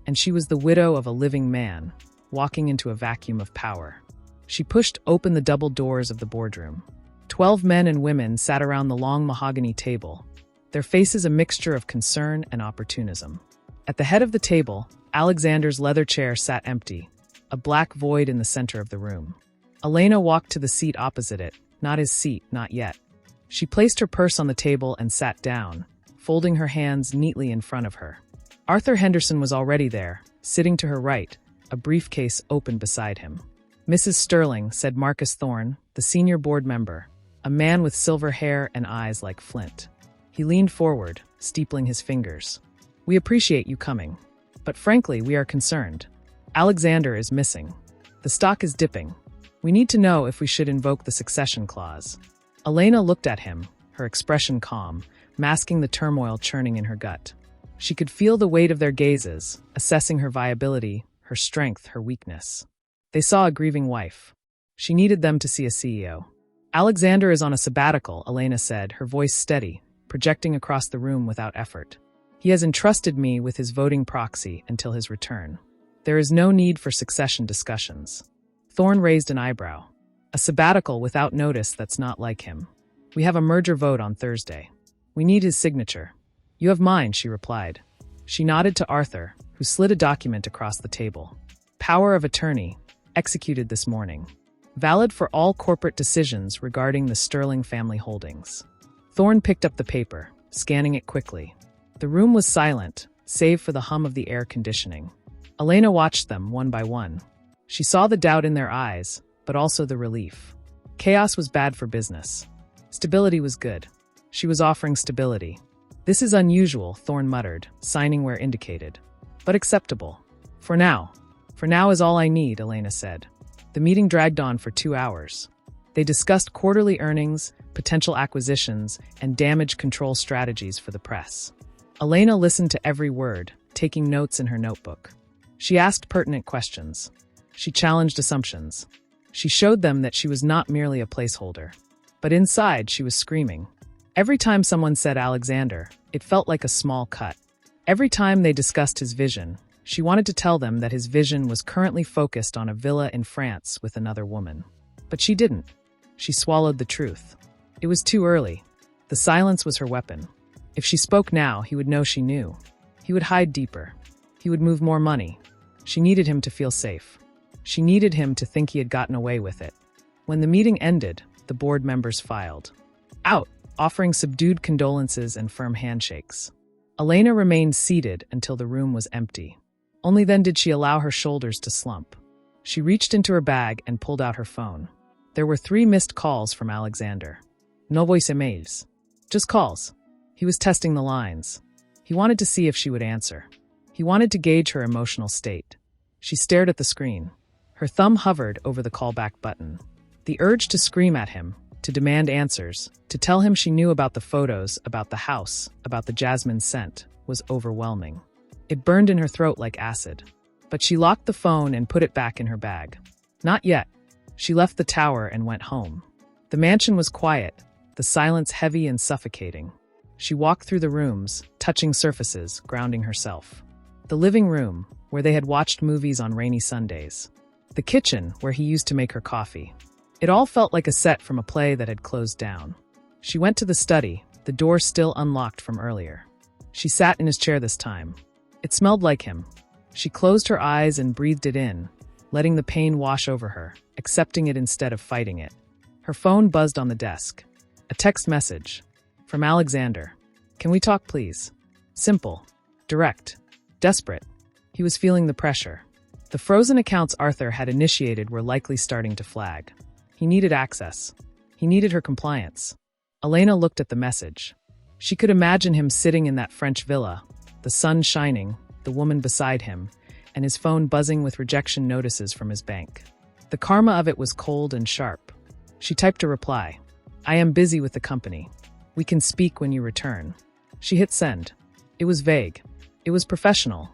and she was the widow of a living man, walking into a vacuum of power. She pushed open the double doors of the boardroom. 12 men and women sat around the long mahogany table, their faces a mixture of concern and opportunism. At the head of the table, Alexander's leather chair sat empty, a black void in the center of the room. Elena walked to the seat opposite it, not his seat, not yet. She placed her purse on the table and sat down, folding her hands neatly in front of her. Arthur Henderson was already there, sitting to her right, a briefcase open beside him. "Mrs. Sterling," said Marcus Thorne, the senior board member, a man with silver hair and eyes like flint. He leaned forward, steepling his fingers. "We appreciate you coming. But frankly, we are concerned. Alexander is missing. The stock is dipping. We need to know if we should invoke the succession clause." Elena looked at him, her expression calm, masking the turmoil churning in her gut. She could feel the weight of their gazes, assessing her viability, her strength, her weakness. They saw a grieving wife. She needed them to see a CEO. "Alexander is on a sabbatical," Elena said, her voice steady, projecting across the room without effort. "He has entrusted me with his voting proxy until his return. There is no need for succession discussions." Thorne raised an eyebrow. "A sabbatical without notice, that's not like him. We have a merger vote on Thursday. We need his signature." "You have mine," she replied. She nodded to Arthur, who slid a document across the table. "Power of attorney, executed this morning. Valid for all corporate decisions regarding the Sterling family holdings." Thorne picked up the paper, scanning it quickly. The room was silent, save for the hum of the air conditioning. Elena watched them one by one. She saw the doubt in their eyes, but also the relief. Chaos was bad for business. Stability was good. She was offering stability. "This is unusual," Thorne muttered, signing where indicated. "But acceptable. For now. For now is all I need," Elena said. The meeting dragged on for 2 hours. They discussed quarterly earnings, potential acquisitions, and damage control strategies for the press. Elena listened to every word, taking notes in her notebook. She asked pertinent questions. She challenged assumptions. She showed them that she was not merely a placeholder. But inside, she was screaming. Every time someone said Alexander, it felt like a small cut. Every time they discussed his vision, she wanted to tell them that his vision was currently focused on a villa in France with another woman. But she didn't. She swallowed the truth. It was too early. The silence was her weapon. If she spoke now, he would know she knew. He would hide deeper. He would move more money. She needed him to feel safe. She needed him to think he had gotten away with it. When the meeting ended, the board members filed out, offering subdued condolences and firm handshakes. Elena remained seated until the room was empty. Only then did she allow her shoulders to slump. She reached into her bag and pulled out her phone. There were 3 missed calls from Alexander. No voice emails. Just calls. He was testing the lines. He wanted to see if she would answer. He wanted to gauge her emotional state. She stared at the screen. Her thumb hovered over the callback button. The urge to scream at him, to demand answers, to tell him she knew about the photos, about the house, about the jasmine scent, was overwhelming. It burned in her throat like acid. But she locked the phone and put it back in her bag. Not yet. She left the tower and went home. The mansion was quiet, the silence heavy and suffocating. She walked through the rooms, touching surfaces, grounding herself. The living room, where they had watched movies on rainy Sundays. The kitchen, where he used to make her coffee. It all felt like a set from a play that had closed down. She went to the study, the door still unlocked from earlier. She sat in his chair this time. It smelled like him. She closed her eyes and breathed it in, letting the pain wash over her, accepting it instead of fighting it. Her phone buzzed on the desk. A text message. From Alexander. Can we talk, please? Simple. Direct. Desperate. He was feeling the pressure. The frozen accounts Arthur had initiated were likely starting to flag. He needed access. He needed her compliance. Elena looked at the message. She could imagine him sitting in that French villa, the sun shining, the woman beside him, and his phone buzzing with rejection notices from his bank. The karma of it was cold and sharp. She typed a reply. I am busy with the company. We can speak when you return. She hit send. It was vague. It was professional.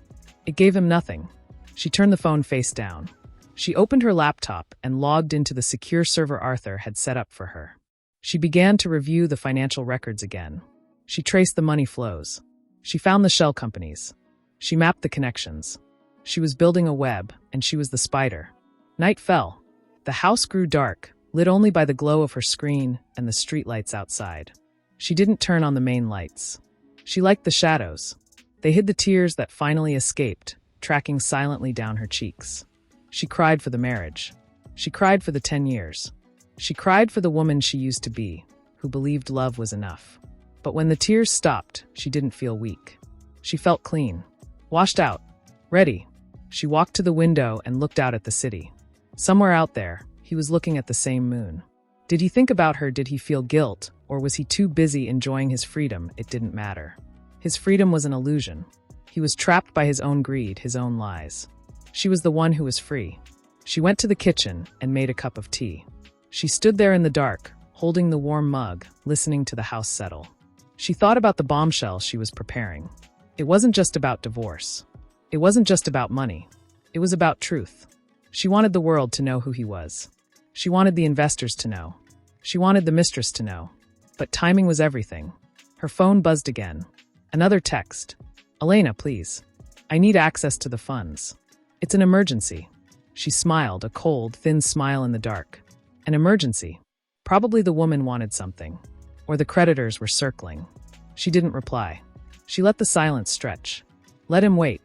It gave him nothing. She turned the phone face down. She opened her laptop and logged into the secure server Arthur had set up for her. She began to review the financial records again. She traced the money flows. She found the shell companies. She mapped the connections. She was building a web, and she was the spider. Night fell. The house grew dark, lit only by the glow of her screen and the streetlights outside. She didn't turn on the main lights. She liked the shadows. They hid the tears that finally escaped, tracking silently down her cheeks. She cried for the marriage. She cried for the 10 years. She cried for the woman she used to be, who believed love was enough. But when the tears stopped, she didn't feel weak. She felt clean. Washed out. Ready. She walked to the window and looked out at the city. Somewhere out there, he was looking at the same moon. Did he think about her? Did he feel guilt? Or was he too busy enjoying his freedom? It didn't matter. His freedom was an illusion. He was trapped by his own greed, his own lies. She was the one who was free. She went to the kitchen and made a cup of tea. She stood there in the dark, holding the warm mug, listening to the house settle. She thought about the bombshell she was preparing. It wasn't just about divorce. It wasn't just about money. It was about truth. She wanted the world to know who he was. She wanted the investors to know. She wanted the mistress to know. But timing was everything. Her phone buzzed again. Another text. Elena, please. I need access to the funds. It's an emergency. She smiled, a cold, thin smile in the dark. An emergency. Probably the woman wanted something. Or the creditors were circling. She didn't reply. She let the silence stretch. Let him wait.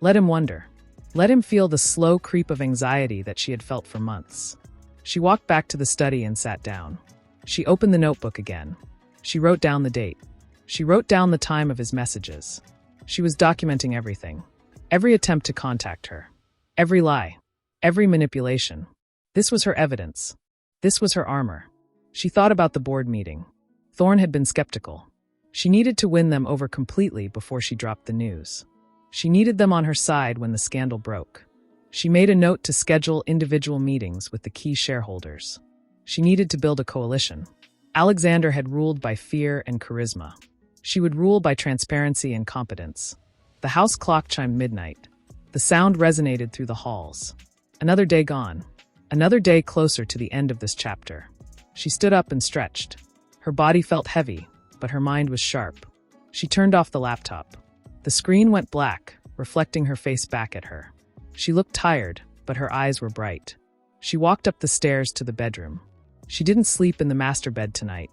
Let him wonder. Let him feel the slow creep of anxiety that she had felt for months. She walked back to the study and sat down. She opened the notebook again. She wrote down the date. She wrote down the time of his messages. She was documenting everything. Every attempt to contact her. Every lie. Every manipulation. This was her evidence. This was her armor. She thought about the board meeting. Thorne had been skeptical. She needed to win them over completely before she dropped the news. She needed them on her side when the scandal broke. She made a note to schedule individual meetings with the key shareholders. She needed to build a coalition. Alexander had ruled by fear and charisma. She would rule by transparency and competence. The house clock chimed midnight. The sound resonated through the halls. Another day gone. Another day closer to the end of this chapter. She stood up and stretched. Her body felt heavy, but her mind was sharp. She turned off the laptop. The screen went black, reflecting her face back at her. She looked tired, but her eyes were bright. She walked up the stairs to the bedroom. She didn't sleep in the master bed tonight.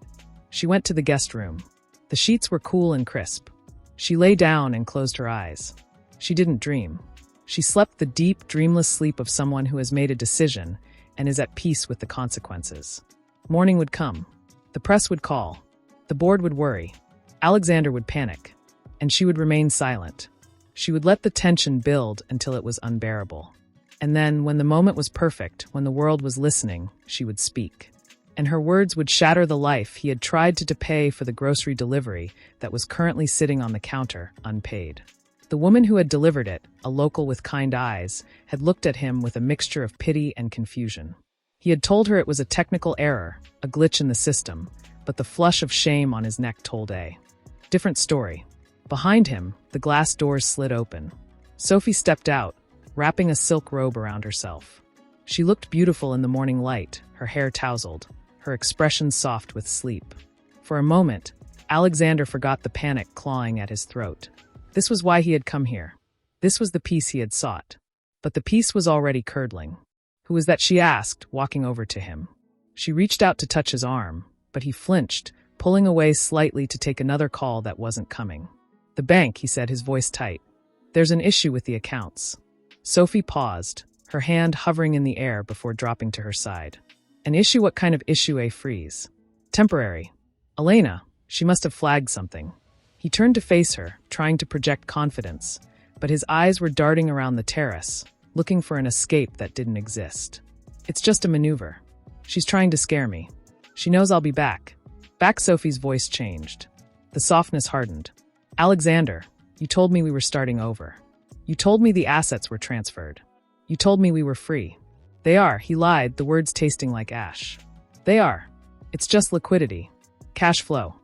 She went to the guest room. The sheets were cool and crisp. She lay down and closed her eyes. She didn't dream. She slept the deep, dreamless sleep of someone who has made a decision and is at peace with the consequences. Morning would come. The press would call. The board would worry. Alexander would panic. And she would remain silent. She would let the tension build until it was unbearable. And then, when the moment was perfect, when the world was listening, she would speak. And her words would shatter the life he had tried to pay for the grocery delivery that was currently sitting on the counter, unpaid. The woman who had delivered it, a local with kind eyes, had looked at him with a mixture of pity and confusion. He had told her it was a technical error, a glitch in the system, but the flush of shame on his neck told a different story. Behind him, the glass doors slid open. Sophie stepped out, wrapping a silk robe around herself. She looked beautiful in the morning light, her hair tousled, her expression soft with sleep. For a moment, Alexander forgot the panic clawing at his throat. This was why he had come here. This was the peace he had sought. But the peace was already curdling. Who was that, she asked, walking over to him. She reached out to touch his arm, but he flinched, pulling away slightly to take another call that wasn't coming. The bank, he said, his voice tight. There's an issue with the accounts. Sophie paused, her hand hovering in the air before dropping to her side. An issue? What kind of issue? A freeze. Temporary. Elena, she must have flagged something. He turned to face her, trying to project confidence, but his eyes were darting around the terrace, looking for an escape that didn't exist. It's just a maneuver. She's trying to scare me. She knows I'll be back. Back. Sophie's voice changed. The softness hardened. Alexander, you told me we were starting over. You told me the assets were transferred. You told me we were free. They are, he lied, the words tasting like ash. They are. It's just liquidity. Cash flow.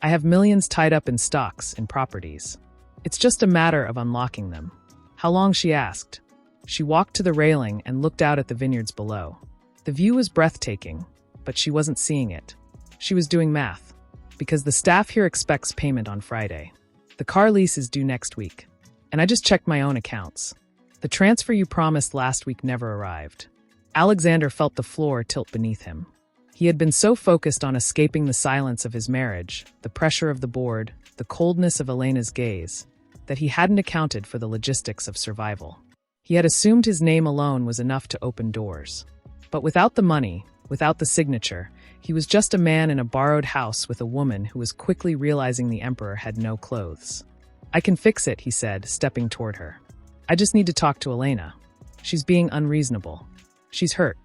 I have millions tied up in stocks, in properties. It's just a matter of unlocking them. How long? She asked. She walked to the railing and looked out at the vineyards below. The view was breathtaking, but she wasn't seeing it. She was doing math. Because the staff here expects payment on Friday. The car lease is due next week. And I just checked my own accounts. The transfer you promised last week never arrived. Alexander felt the floor tilt beneath him. He had been so focused on escaping the silence of his marriage, the pressure of the board, the coldness of Elena's gaze, that he hadn't accounted for the logistics of survival. He had assumed his name alone was enough to open doors. But without the money, without the signature, he was just a man in a borrowed house with a woman who was quickly realizing the emperor had no clothes. I can fix it, he said, stepping toward her. I just need to talk to Elena. She's being unreasonable. She's hurt.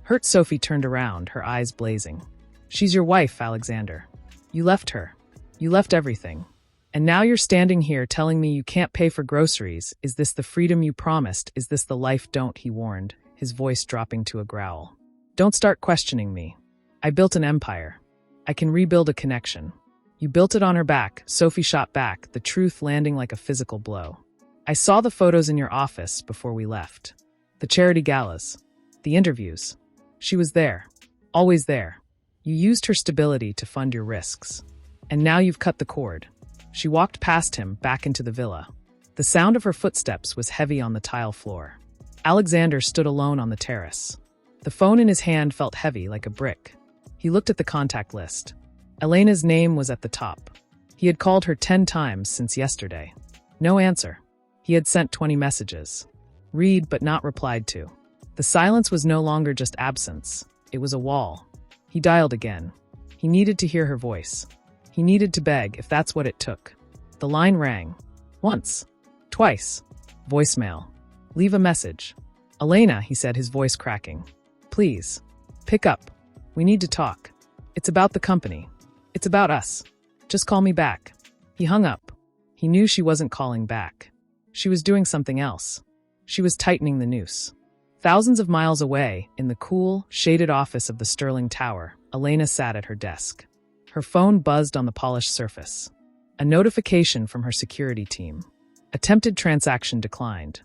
Hurt. Sophie turned around, her eyes blazing. She's your wife, Alexander. You left her. You left everything. And now you're standing here telling me you can't pay for groceries. Is this the freedom you promised? Is this the life? Don't, he warned, his voice dropping to a growl. Don't start questioning me. I built an empire. I can rebuild a connection. You built it on her back. Sophie shot back, the truth landing like a physical blow. I saw the photos in your office before we left. The charity galas. The interviews. She was there. Always there. You used her stability to fund your risks. And now you've cut the cord. She walked past him, back into the villa. The sound of her footsteps was heavy on the tile floor. Alexander stood alone on the terrace. The phone in his hand felt heavy, like a brick. He looked at the contact list. Elena's name was at the top. He had called her 10 times since yesterday. No answer. He had sent 20 messages. Read but not replied to. The silence was no longer just absence. It was a wall. He dialed again. He needed to hear her voice. He needed to beg, if that's what it took. The line rang. Once. Twice. Voicemail. Leave a message. Elena, he said, his voice cracking. Please. Pick up. We need to talk. It's about the company. It's about us. Just call me back. He hung up. He knew she wasn't calling back. She was doing something else. She was tightening the noose. Thousands of miles away, in the cool, shaded office of the Sterling Tower, Elena sat at her desk. Her phone buzzed on the polished surface. A notification from her security team. Attempted transaction declined.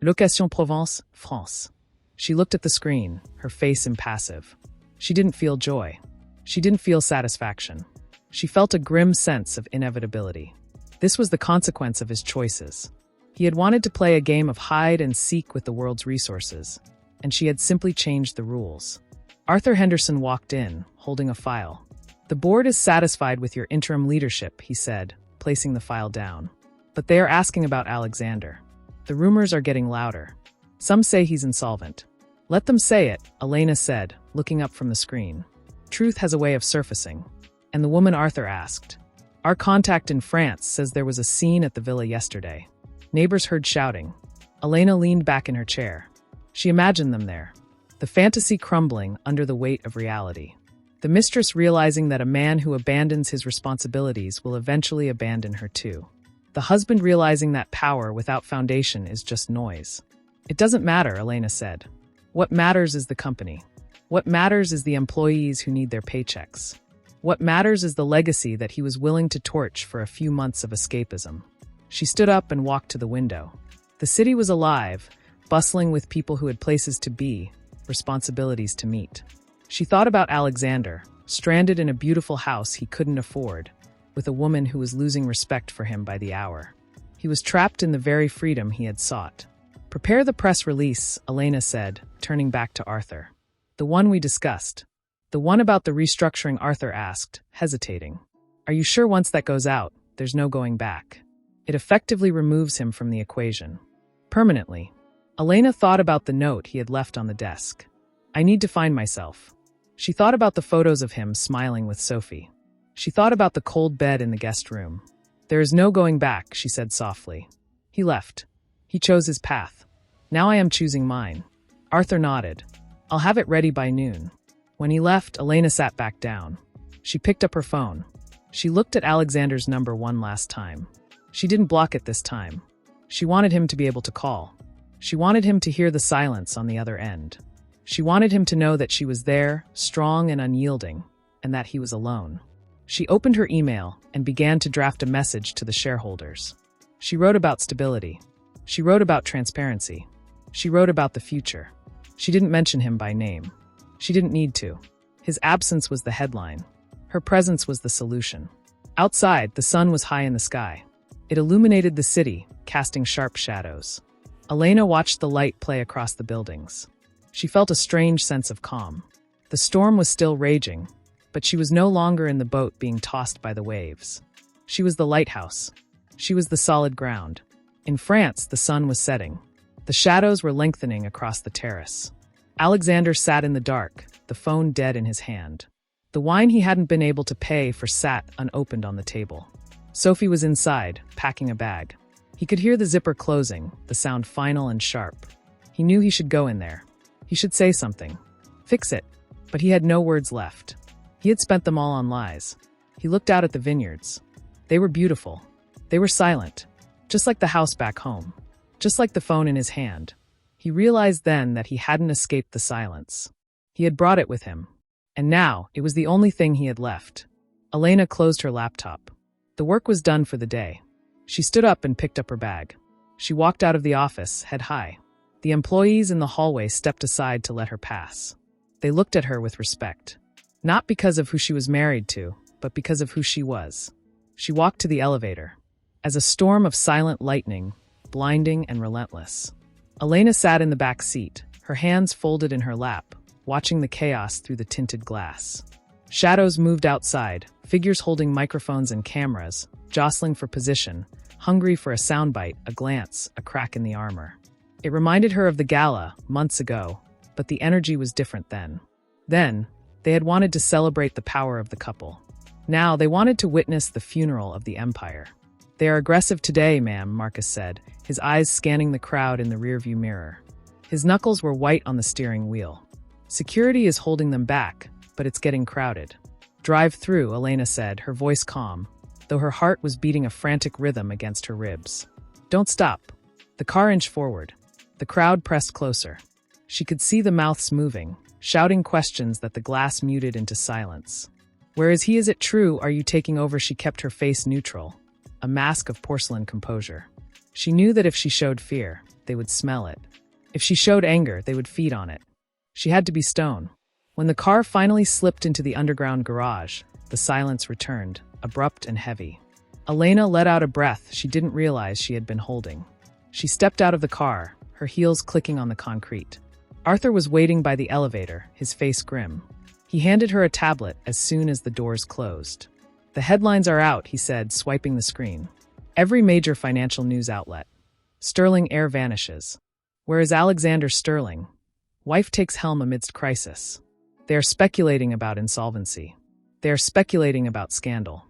Location Provence, France. She looked at the screen, her face impassive. She didn't feel joy. She didn't feel satisfaction. She felt a grim sense of inevitability. This was the consequence of his choices. He had wanted to play a game of hide and seek with the world's resources, and she had simply changed the rules. Arthur Henderson walked in, holding a file. The board is satisfied with your interim leadership, he said, placing the file down. But they are asking about Alexander. The rumors are getting louder. Some say he's insolvent. Let them say it, Elena said, looking up from the screen. Truth has a way of surfacing. And the woman Arthur asked. Our contact in France says there was a scene at the villa yesterday. Neighbors heard shouting. Elena leaned back in her chair. She imagined them there. The fantasy crumbling under the weight of reality. The mistress realizing that a man who abandons his responsibilities will eventually abandon her too. The husband realizing that power without foundation is just noise. It doesn't matter, Elena said. What matters is the company. What matters is the employees who need their paychecks. What matters is the legacy that he was willing to torch for a few months of escapism. She stood up and walked to the window. The city was alive, bustling with people who had places to be, responsibilities to meet. She thought about Alexander, stranded in a beautiful house he couldn't afford, with a woman who was losing respect for him by the hour. He was trapped in the very freedom he had sought. Prepare the press release, Elena said, turning back to Arthur. The one we discussed. The one about the restructuring, Arthur asked, hesitating. Are you sure once that goes out, there's no going back? It effectively removes him from the equation. Permanently. Elena thought about the note he had left on the desk. I need to find myself. She thought about the photos of him smiling with Sophie. She thought about the cold bed in the guest room. "There is no going back," she said softly. He left. He chose his path. "Now I am choosing mine." Arthur nodded. "I'll have it ready by noon." When he left, Elena sat back down. She picked up her phone. She looked at Alexander's number one last time. She didn't block it this time. She wanted him to be able to call. She wanted him to hear the silence on the other end. She wanted him to know that she was there, strong and unyielding, and that he was alone. She opened her email and began to draft a message to the shareholders. She wrote about stability. She wrote about transparency. She wrote about the future. She didn't mention him by name. She didn't need to. His absence was the headline. Her presence was the solution. Outside, the sun was high in the sky. It illuminated the city, casting sharp shadows. Elena watched the light play across the buildings. She felt a strange sense of calm. The storm was still raging, but she was no longer in the boat being tossed by the waves. She was the lighthouse. She was the solid ground. In France, the sun was setting. The shadows were lengthening across the terrace. Alexander sat in the dark, the phone dead in his hand. The wine he hadn't been able to pay for sat unopened on the table. Sophie was inside, packing a bag. He could hear the zipper closing, the sound final and sharp. He knew he should go in there. He should say something. Fix it. But he had no words left. He had spent them all on lies. He looked out at the vineyards. They were beautiful. They were silent. Just like the house back home. Just like the phone in his hand. He realized then that he hadn't escaped the silence. He had brought it with him. And now, it was the only thing he had left. Elena closed her laptop. The work was done for the day. She stood up and picked up her bag. She walked out of the office, head high. The employees in the hallway stepped aside to let her pass. They looked at her with respect. Not because of who she was married to, but because of who she was. She walked to the elevator. As a storm of silent lightning, blinding and relentless. Elena sat in the back seat, her hands folded in her lap, watching the chaos through the tinted glass. Shadows moved outside, figures holding microphones and cameras, jostling for position, hungry for a soundbite, a glance, a crack in the armor. It reminded her of the gala, months ago, but the energy was different then. Then, they had wanted to celebrate the power of the couple. Now, they wanted to witness the funeral of the empire. "They are aggressive today, ma'am," Marcus said, his eyes scanning the crowd in the rearview mirror. His knuckles were white on the steering wheel. "Security is holding them back, but it's getting crowded." "Drive through," Elena said, her voice calm, though her heart was beating a frantic rhythm against her ribs. "Don't stop." The car inched forward. The crowd pressed closer. She could see the mouths moving, shouting questions that the glass muted into silence. "Where is he? Is it true? Are you taking over?" She kept her face neutral, a mask of porcelain composure. She knew that if she showed fear, they would smell it. If she showed anger, they would feed on it. She had to be stone. When the car finally slipped into the underground garage, the silence returned, abrupt and heavy. Elena let out a breath she didn't realize she had been holding. She stepped out of the car, her heels clicking on the concrete. Arthur was waiting by the elevator, his face grim. He handed her a tablet as soon as the doors closed. "The headlines are out," he said, swiping the screen. "Every major financial news outlet. Sterling heir vanishes. Where is Alexander Sterling? Wife takes helm amidst crisis. They are speculating about insolvency. They are speculating about scandal."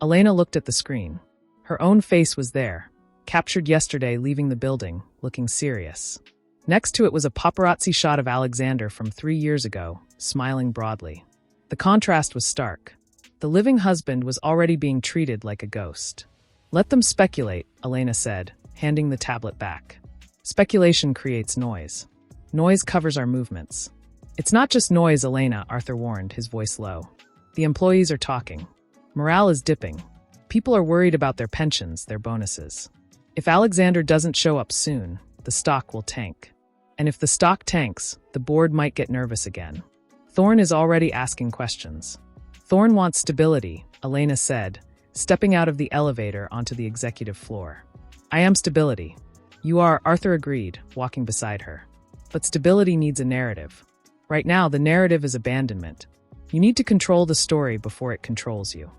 Elena looked at the screen. Her own face was there, captured yesterday leaving the building, looking serious. Next to it was a paparazzi shot of Alexander from 3 years ago, smiling broadly. The contrast was stark. The living husband was already being treated like a ghost. "Let them speculate," Elena said, handing the tablet back. "Speculation creates noise. Noise covers our movements." "It's not just noise, Elena," Arthur warned, his voice low. "The employees are talking. Morale is dipping. People are worried about their pensions, their bonuses. If Alexander doesn't show up soon, the stock will tank. And if the stock tanks, the board might get nervous again. Thorne is already asking questions." "Thorne wants stability," Elena said, stepping out of the elevator onto the executive floor. "I am stability." "You are," Arthur agreed, walking beside her. "But stability needs a narrative. Right now, the narrative is abandonment. You need to control the story before it controls you."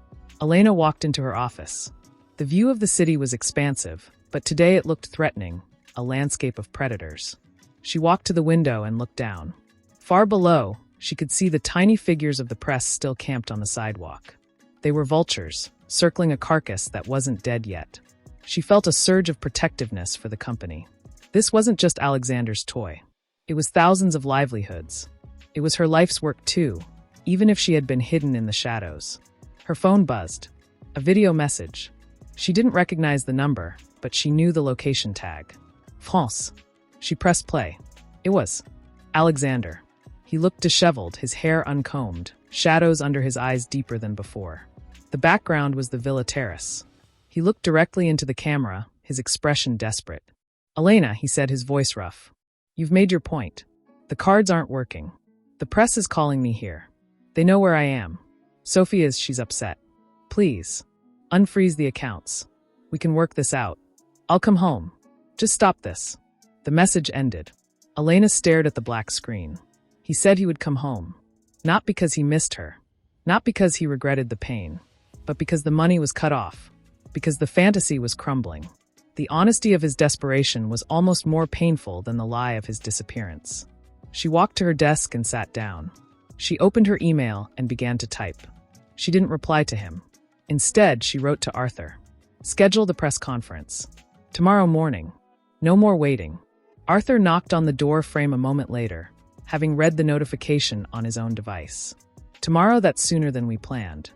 Elena walked into her office. The view of the city was expansive, but today it looked threatening, a landscape of predators. She walked to the window and looked down. Far below, She could see the tiny figures of the press still camped on the sidewalk. They were vultures, circling a carcass that wasn't dead yet. She felt a surge of protectiveness for the company. This wasn't just Alexander's toy. It was thousands of livelihoods. It was her life's work too, even if she had been hidden in the shadows. Her phone buzzed. A video message. She didn't recognize the number, but she knew the location tag. France. She pressed play. It was Alexander. He looked disheveled, his hair uncombed, shadows under his eyes deeper than before. The background was the villa terrace. He looked directly into the camera, his expression desperate. "Elena," he said, his voice rough. "You've made your point. The cards aren't working. The press is calling me here. They know where I am. She's upset. Please, unfreeze the accounts. We can work this out. I'll come home. Just stop this." The message ended. Elena stared at the black screen. He said he would come home. Not because he missed her. Not because he regretted the pain. But because the money was cut off. Because the fantasy was crumbling. The honesty of his desperation was almost more painful than the lie of his disappearance. She walked to her desk and sat down. She opened her email and began to type. She didn't reply to him. Instead, she wrote to Arthur. "Schedule the press conference. Tomorrow morning. No more waiting." Arthur knocked on the door frame a moment later, having read the notification on his own device. "Tomorrow, that's sooner than we planned.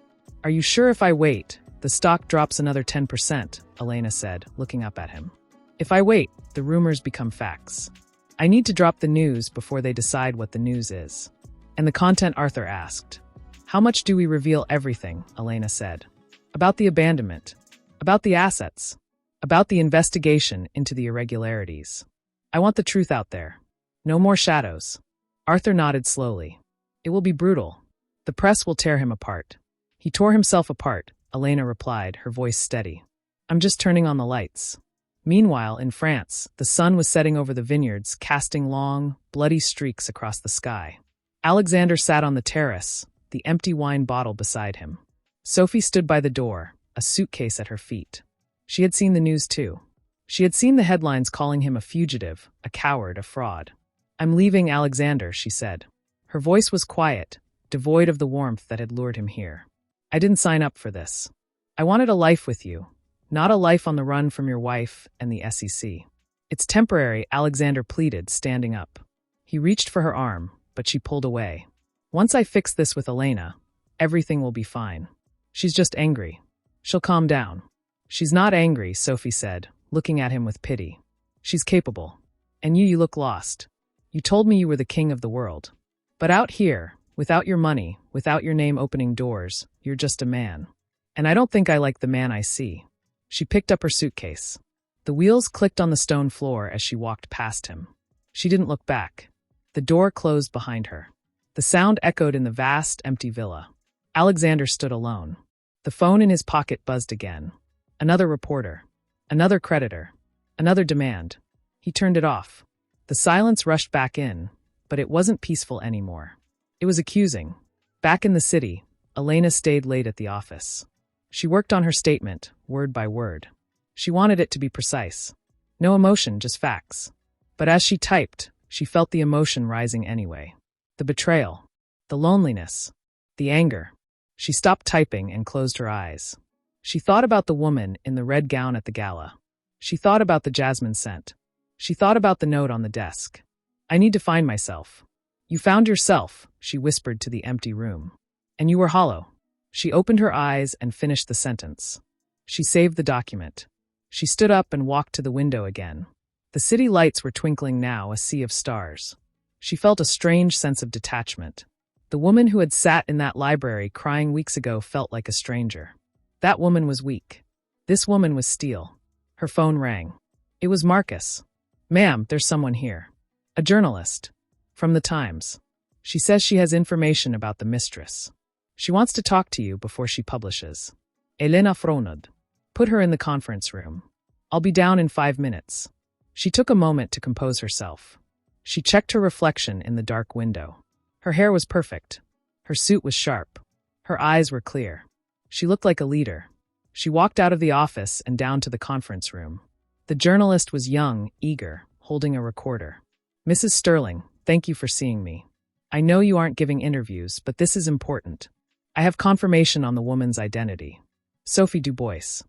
Are you sure if I wait, the stock drops another 10%, Elena said, looking up at him. "If I wait, the rumors become facts. I need to drop the news before they decide what the news is." "And the content?" Arthur asked. "How much do we reveal?" "Everything," Elena said. "About the abandonment. About the assets. About the investigation into the irregularities. I want the truth out there. No more shadows." Arthur nodded slowly. "It will be brutal. The press will tear him apart." "He tore himself apart," Elena replied, her voice steady. "I'm just turning on the lights." Meanwhile, in France, the sun was setting over the vineyards, casting long, bloody streaks across the sky. Alexander sat on the terrace, the empty wine bottle beside him. Sophie stood by the door, a suitcase at her feet. She had seen the news too. She had seen the headlines calling him a fugitive, a coward, a fraud. "I'm leaving Alexander," she said. Her voice was quiet, devoid of the warmth that had lured him here. "I didn't sign up for this. I wanted a life with you, not a life on the run from your wife and the SEC." "It's temporary," Alexander pleaded, standing up. He reached for her arm, but she pulled away. "Once I fix this with Elena, everything will be fine. She's just angry. She'll calm down." "She's not angry," Sophie said, looking at him with pity. "She's capable. And you look lost. You told me you were the king of the world. But out here, without your money, without your name opening doors, you're just a man. And I don't think I like the man I see." She picked up her suitcase. The wheels clicked on the stone floor as she walked past him. She didn't look back. The door closed behind her. The sound echoed in the vast, empty villa. Alexander stood alone. The phone in his pocket buzzed again. Another reporter. Another creditor. Another demand. He turned it off. The silence rushed back in, but it wasn't peaceful anymore. It was accusing. Back in the city, Elena stayed late at the office. She worked on her statement, word by word. She wanted it to be precise. No emotion, just facts. But as she typed, she felt the emotion rising anyway. The betrayal. The loneliness. The anger. She stopped typing and closed her eyes. She thought about the woman in the red gown at the gala. She thought about the jasmine scent. She thought about the note on the desk. "I need to find myself." "You found yourself," she whispered to the empty room. "And you were hollow." She opened her eyes and finished the sentence. She saved the document. She stood up and walked to the window again. The city lights were twinkling now, a sea of stars. She felt a strange sense of detachment. The woman who had sat in that library crying weeks ago felt like a stranger. That woman was weak. This woman was steel. Her phone rang. It was Marcus. "Ma'am, there's someone here. A journalist. From the Times. She says she has information about the mistress. She wants to talk to you before she publishes." Elena frowned. "Put her in the conference room. I'll be down in 5 minutes." She took a moment to compose herself. She checked her reflection in the dark window. Her hair was perfect. Her suit was sharp. Her eyes were clear. She looked like a leader. She walked out of the office and down to the conference room. The journalist was young, eager, holding a recorder. "Mrs. Sterling, thank you for seeing me. I know you aren't giving interviews, but this is important. I have confirmation on the woman's identity. Sophie Dubois.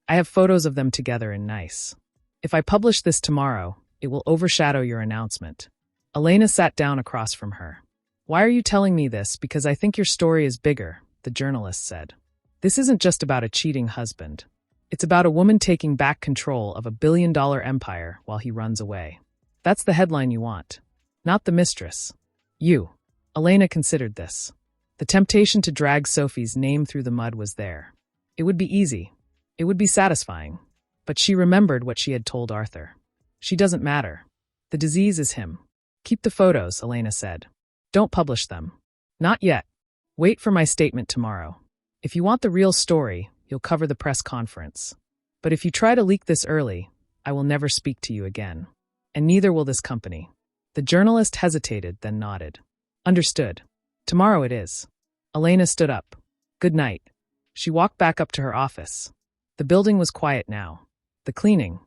I have photos of them together in Nice. If I publish this tomorrow, it will overshadow your announcement. Elena sat down across from her. Why are you telling me this? Because I think your story is bigger, the journalist said. This isn't just about a cheating husband. It's about a woman taking back control of a billion-dollar empire while he runs away. That's the headline you want. Not the mistress. You. Elena considered this. The temptation to drag Sophie's name through the mud was there. It would be easy. It would be satisfying. But she remembered what she had told Arthur. She doesn't matter. The disease is him. Keep the photos, Elena said. Don't publish them. Not yet. Wait for my statement tomorrow. If you want the real story, you'll cover the press conference. But if you try to leak this early, I will never speak to you again. And neither will this company. The journalist hesitated, then nodded. Understood. Tomorrow it is. Elena stood up. Good night. She walked back up to her office. The building was quiet now. The cleaning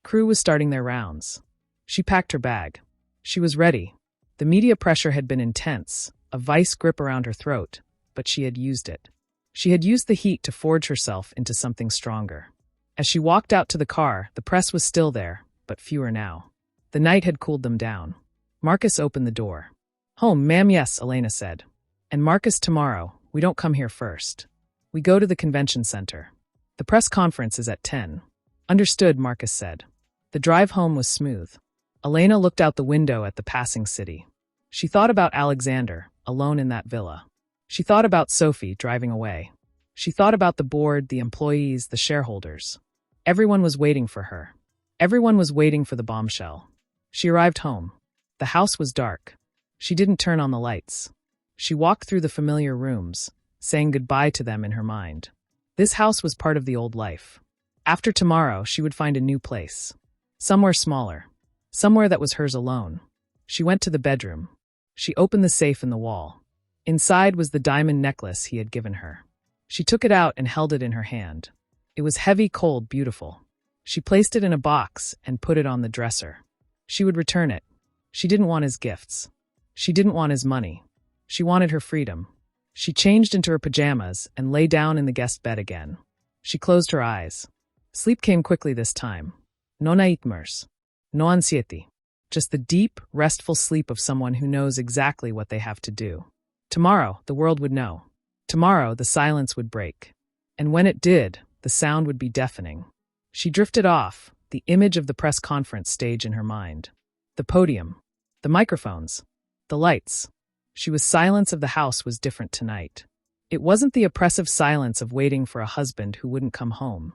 crew was starting their rounds. She packed her bag. She was ready. The media pressure had been intense, a vice grip around her throat, but she had used it. She had used the heat to forge herself into something stronger. As she walked out to the car, the press was still there, but fewer now. The night had cooled them down. Marcus opened the door. Home, ma'am, yes, Elena said. And Marcus, tomorrow, we don't come here first. We go to the convention center. The press conference is at 10. Understood, Marcus said. The drive home was smooth. Elena looked out the window at the passing city. She thought about Alexander, alone in that villa. She thought about Sophie driving away. She thought about the board, the employees, the shareholders. Everyone was waiting for her. Everyone was waiting for the bombshell. She arrived home. The house was dark. She didn't turn on the lights. She walked through the familiar rooms, saying goodbye to them in her mind. This house was part of the old life. After tomorrow, she would find a new place. Somewhere smaller. Somewhere that was hers alone. She went to the bedroom. She opened the safe in the wall. Inside was the diamond necklace he had given her. She took it out and held it in her hand. It was heavy, cold, beautiful. She placed it in a box and put it on the dresser. She would return it. She didn't want his gifts. She didn't want his money. She wanted her freedom. She changed into her pajamas and lay down in the guest bed again. She closed her eyes. Sleep came quickly this time. No nightmares. No anxiety. Just the deep, restful sleep of someone who knows exactly what they have to do. Tomorrow, the world would know. Tomorrow, the silence would break. And when it did, the sound would be deafening. She drifted off, the image of the press conference stage in her mind. The podium. The microphones. The lights. She was silence of the house was different tonight. It wasn't the oppressive silence of waiting for a husband who wouldn't come home.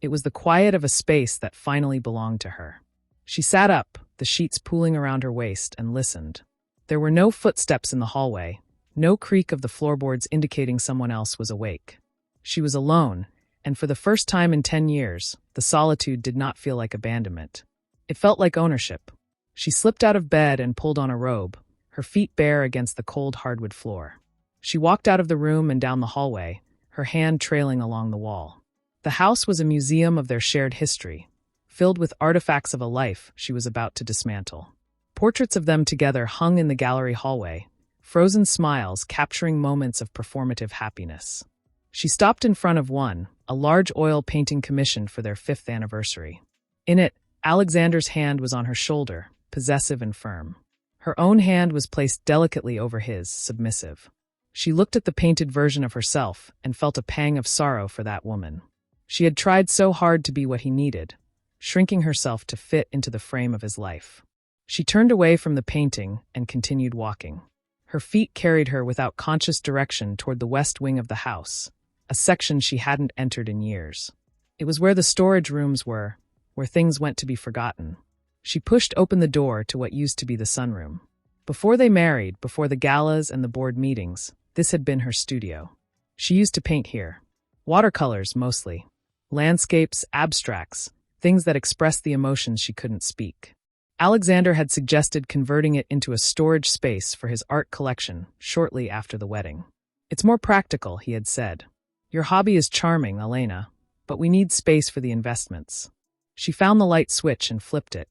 It was the quiet of a space that finally belonged to her. She sat up, the sheets pooling around her waist, and listened. There were no footsteps in the hallway, no creak of the floorboards indicating someone else was awake. She was alone, and for the first time in 10 years, the solitude did not feel like abandonment. It felt like ownership. She slipped out of bed and pulled on a robe, her feet bare against the cold hardwood floor. She walked out of the room and down the hallway, her hand trailing along the wall. The house was a museum of their shared history, filled with artifacts of a life she was about to dismantle. Portraits of them together hung in the gallery hallway, frozen smiles capturing moments of performative happiness. She stopped in front of one, a large oil painting commissioned for their 5th anniversary. In it, Alexander's hand was on her shoulder, possessive and firm. Her own hand was placed delicately over his, submissive. She looked at the painted version of herself and felt a pang of sorrow for that woman. She had tried so hard to be what he needed, shrinking herself to fit into the frame of his life. She turned away from the painting and continued walking. Her feet carried her without conscious direction toward the west wing of the house, a section she hadn't entered in years. It was where the storage rooms were, where things went to be forgotten. She pushed open the door to what used to be the sunroom. Before they married, before the galas and the board meetings, this had been her studio. She used to paint here. Watercolors, mostly. Landscapes, abstracts, things that expressed the emotions she couldn't speak. Alexander had suggested converting it into a storage space for his art collection shortly after the wedding. It's more practical, he had said. Your hobby is charming, Elena, but we need space for the investments. She found the light switch and flipped it.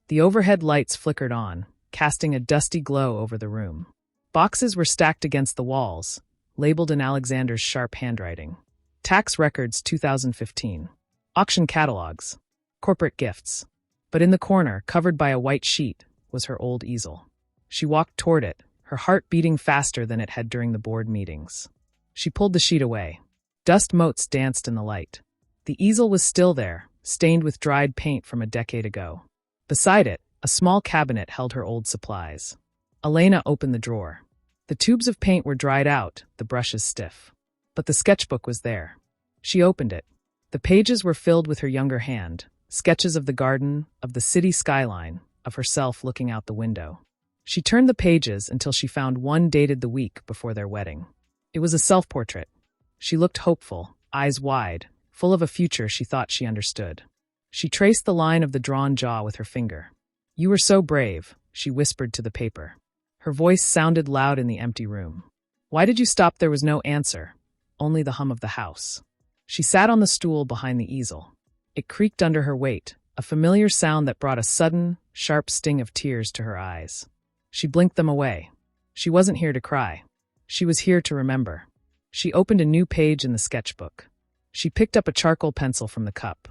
The overhead lights flickered on, casting a dusty glow over the room. Boxes were stacked against the walls, labeled in Alexander's sharp handwriting. Tax records 2015. Auction catalogs. Corporate gifts. But in the corner, covered by a white sheet, was her old easel. She walked toward it, her heart beating faster than it had during the board meetings. She pulled the sheet away. Dust motes danced in the light. The easel was still there, stained with dried paint from a decade ago. Beside it, a small cabinet held her old supplies. Elena opened the drawer. The tubes of paint were dried out, the brushes stiff. But the sketchbook was there. She opened it. The pages were filled with her younger hand, sketches of the garden, of the city skyline, of herself looking out the window. She turned the pages until she found one dated the week before their wedding. It was a self-portrait. She looked hopeful, eyes wide, full of a future she thought she understood. She traced the line of the drawn jaw with her finger. "You were so brave," she whispered to the paper. Her voice sounded loud in the empty room. "Why did you stop?" There was no answer, only the hum of the house. She sat on the stool behind the easel. It creaked under her weight, a familiar sound that brought a sudden, sharp sting of tears to her eyes. She blinked them away. She wasn't here to cry. She was here to remember. She opened a new page in the sketchbook. She picked up a charcoal pencil from the cup.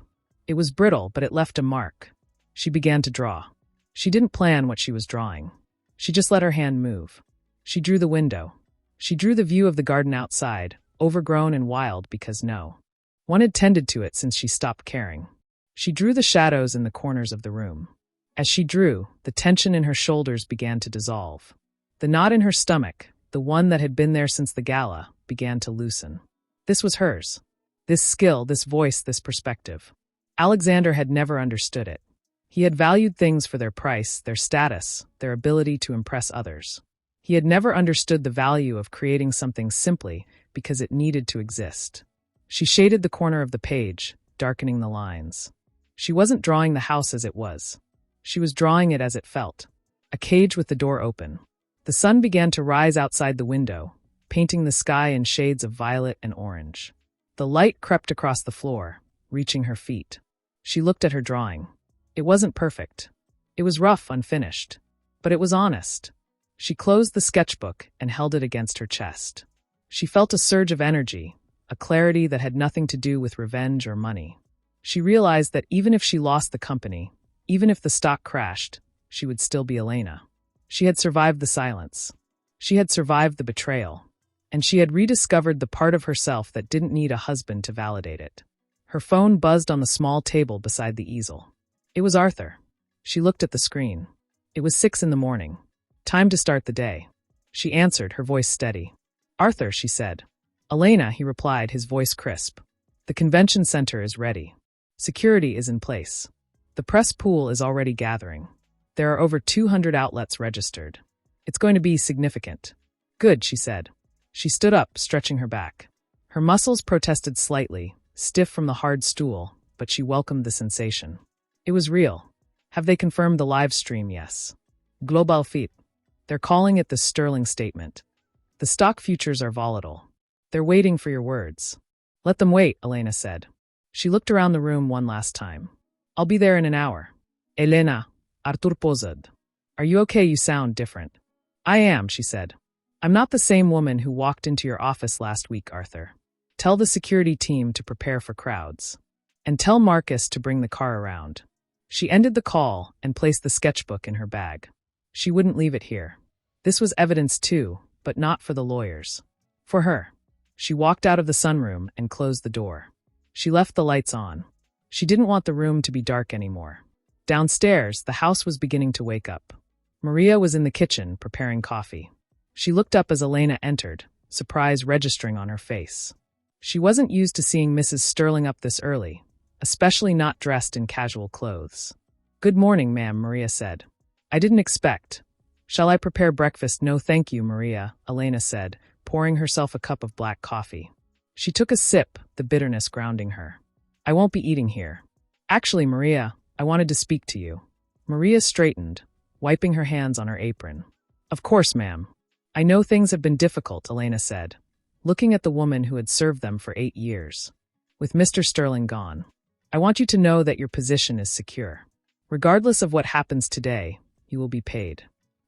It was brittle, but it left a mark. She began to draw. She didn't plan what she was drawing. She just let her hand move. She drew the window. She drew the view of the garden outside, overgrown and wild because no one had tended to it since she stopped caring. She drew the shadows in the corners of the room. As she drew, the tension in her shoulders began to dissolve. The knot in her stomach, the one that had been there since the gala, began to loosen. This was hers. This skill, this voice, this perspective. Alexander had never understood it. He had valued things for their price, their status, their ability to impress others. He had never understood the value of creating something simply because it needed to exist. She shaded the corner of the page, darkening the lines. She wasn't drawing the house as it was. She was drawing it as it felt. A cage with the door open. The sun began to rise outside the window, painting the sky in shades of violet and orange. The light crept across the floor, reaching her feet. She looked at her drawing. It wasn't perfect. It was rough, unfinished. But it was honest. She closed the sketchbook and held it against her chest. She felt a surge of energy, a clarity that had nothing to do with revenge or money. She realized that even if she lost the company, even if the stock crashed, she would still be Elena. She had survived the silence. She had survived the betrayal. And she had rediscovered the part of herself that didn't need a husband to validate it. Her phone buzzed on the small table beside the easel. It was Arthur. She looked at the screen. It was 6 a.m. Time to start the day. She answered, her voice steady. "Arthur," she said. "Elena," he replied, his voice crisp. "The convention center is ready. Security is in place. The press pool is already gathering. There are over 200 outlets registered. It's going to be significant." "Good," she said. She stood up, stretching her back. Her muscles protested slightly, stiff from the hard stool, but she welcomed the sensation. It was real. "Have they confirmed the live stream?" "Yes. Global Fit. They're calling it the Sterling Statement. The stock futures are volatile. They're waiting for your words." "Let them wait," Elena said. She looked around the room one last time. "I'll be there in an hour." "Elena," Artur paused. "Are you okay? You sound different." "I am," she said. "I'm not the same woman who walked into your office last week, Arthur. Tell the security team to prepare for crowds. And tell Marcus to bring the car around." She ended the call and placed the sketchbook in her bag. She wouldn't leave it here. This was evidence too, but not for the lawyers. For her. She walked out of the sunroom and closed the door. She left the lights on. She didn't want the room to be dark anymore. Downstairs, the house was beginning to wake up. Maria was in the kitchen, preparing coffee. She looked up as Elena entered, surprise registering on her face. She wasn't used to seeing Mrs. Sterling up this early, especially not dressed in casual clothes. "Good morning, ma'am," Maria said. "I didn't expect. Shall I prepare breakfast?" "No, thank you, Maria," Elena said, pouring herself a cup of black coffee. She took a sip, the bitterness grounding her. "I won't be eating here. Actually, Maria, I wanted to speak to you." Maria straightened, wiping her hands on her apron. "Of course, ma'am. I know things have been difficult," Elena said, looking at the woman who had served them for 8 years. "With Mr. Sterling gone. I want you to know that your position is secure. Regardless of what happens today, you will be paid.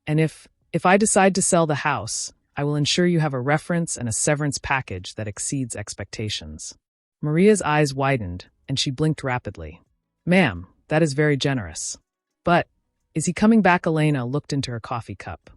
And if If I decide to sell the house, I will ensure you have a reference and a severance package that exceeds expectations. Maria's eyes widened, and she blinked rapidly. Ma'am, that is very generous. But, is he coming back? Elena looked into her coffee cup.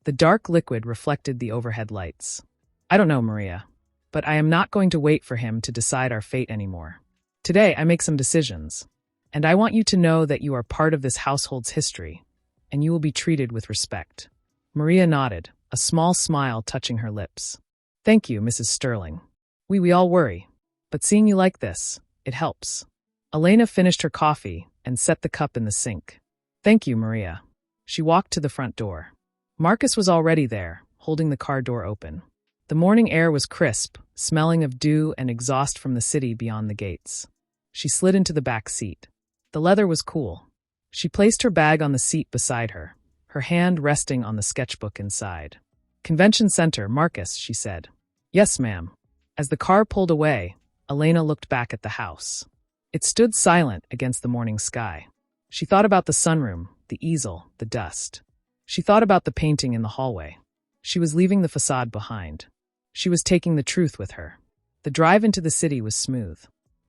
The dark liquid reflected the overhead lights. I don't know, Maria. But I am not going to wait for him to decide our fate anymore. Today, I make some decisions. And I want you to know that you are part of this household's history, and you will be treated with respect. Maria nodded, a small smile touching her lips. Thank you, Mrs. Sterling. We all worry. But seeing you like this, it helps. Elena finished her coffee and set the cup in the sink. Thank you, Maria. She walked to the front door. Marcus was already there, holding the car door open. The morning air was crisp, smelling of dew and exhaust from the city beyond the gates. She slid into the back seat. The leather was cool. She placed her bag on the seat beside her, her hand resting on the sketchbook inside. Convention Center, Marcus, she said. Yes, ma'am. As the car pulled away, Elena looked back at the house. It stood silent against the morning sky. She thought about the sunroom, the easel, the dust. She thought about the painting in the hallway. She was leaving the facade behind. She was taking the truth with her. The drive into the city was smooth.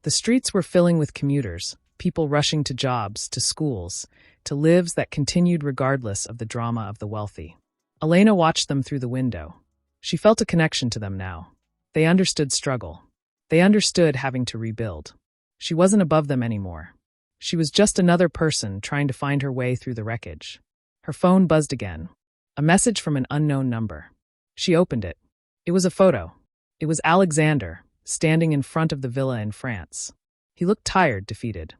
The streets were filling with commuters, people rushing to jobs, to schools, to lives that continued regardless of the drama of the wealthy. Elena watched them through the window. She felt a connection to them now. They understood struggle. They understood having to rebuild. She wasn't above them anymore. She was just another person trying to find her way through the wreckage. Her phone buzzed again. A message from an unknown number. She opened it. It was a photo. It was Alexander, standing in front of the villa in France. He looked tired, defeated.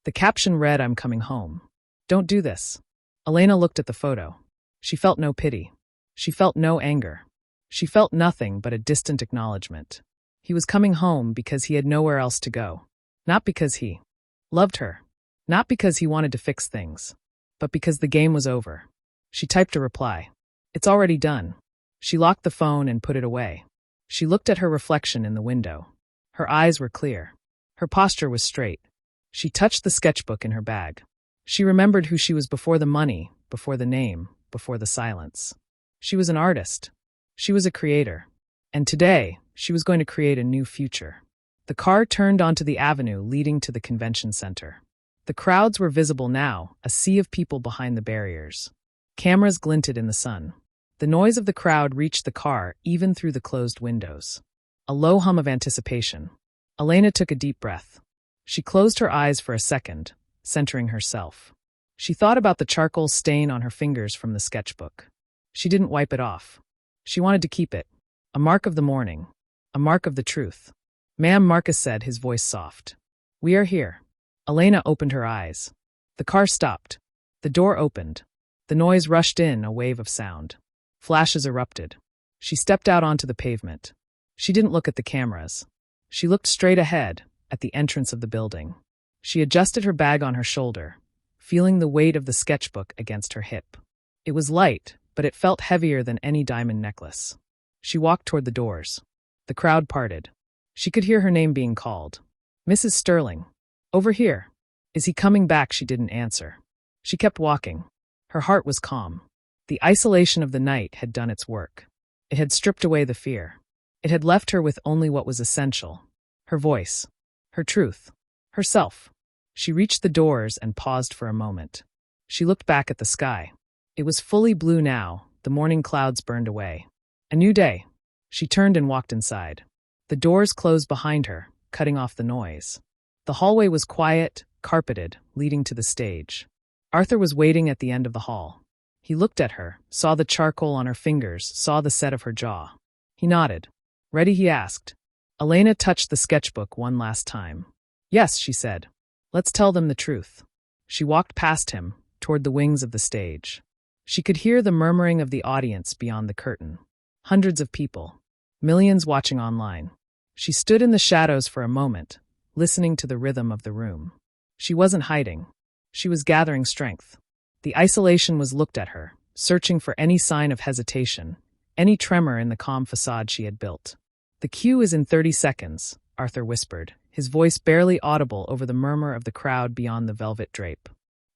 The caption read, I'm coming home. Don't do this. Elena looked at the photo. She felt no pity. She felt no anger. She felt nothing but a distant acknowledgement. He was coming home because he had nowhere else to go. Not because he loved her. Not because he wanted to fix things. But because the game was over. She typed a reply. It's already done. She locked the phone and put it away. She looked at her reflection in the window. Her eyes were clear. Her posture was straight. She touched the sketchbook in her bag. She remembered who she was before the money, before the name, before the silence. She was an artist. She was a creator. And today, she was going to create a new future. The car turned onto the avenue leading to the convention center. The crowds were visible now, a sea of people behind the barriers. Cameras glinted in the sun. The noise of the crowd reached the car even through the closed windows. A low hum of anticipation. Elena took a deep breath. She closed her eyes for a second, centering herself. She thought about the charcoal stain on her fingers from the sketchbook. She didn't wipe it off. She wanted to keep it. A mark of the morning. A mark of the truth. Ma'am, Marcus said, his voice soft. We are here. Elena opened her eyes. The car stopped. The door opened. The noise rushed in, a wave of sound. Flashes erupted. She stepped out onto the pavement. She didn't look at the cameras. She looked straight ahead, at the entrance of the building. She adjusted her bag on her shoulder, feeling the weight of the sketchbook against her hip. It was light, but it felt heavier than any diamond necklace. She walked toward the doors. The crowd parted. She could hear her name being called. Mrs. Sterling. Over here. Is he coming back? She didn't answer. She kept walking. Her heart was calm. The isolation of the night had done its work. It had stripped away the fear. It had left her with only what was essential. Her voice. Her truth. Herself. She reached the doors and paused for a moment. She looked back at the sky. It was fully blue now, the morning clouds burned away. A new day. She turned and walked inside. The doors closed behind her, cutting off the noise. The hallway was quiet, carpeted, leading to the stage. Arthur was waiting at the end of the hall. He looked at her, saw the charcoal on her fingers, saw the set of her jaw. He nodded. Ready? He asked. Elena touched the sketchbook one last time. Yes, she said. Let's tell them the truth. She walked past him, toward the wings of the stage. She could hear the murmuring of the audience beyond the curtain. Hundreds of people. Millions watching online. She stood in the shadows for a moment, listening to the rhythm of the room. She wasn't hiding. She was gathering strength. The isolation was looked at her, searching for any sign of hesitation, any tremor in the calm facade she had built. The cue is in 30 seconds, Arthur whispered, his voice barely audible over the murmur of the crowd beyond the velvet drape.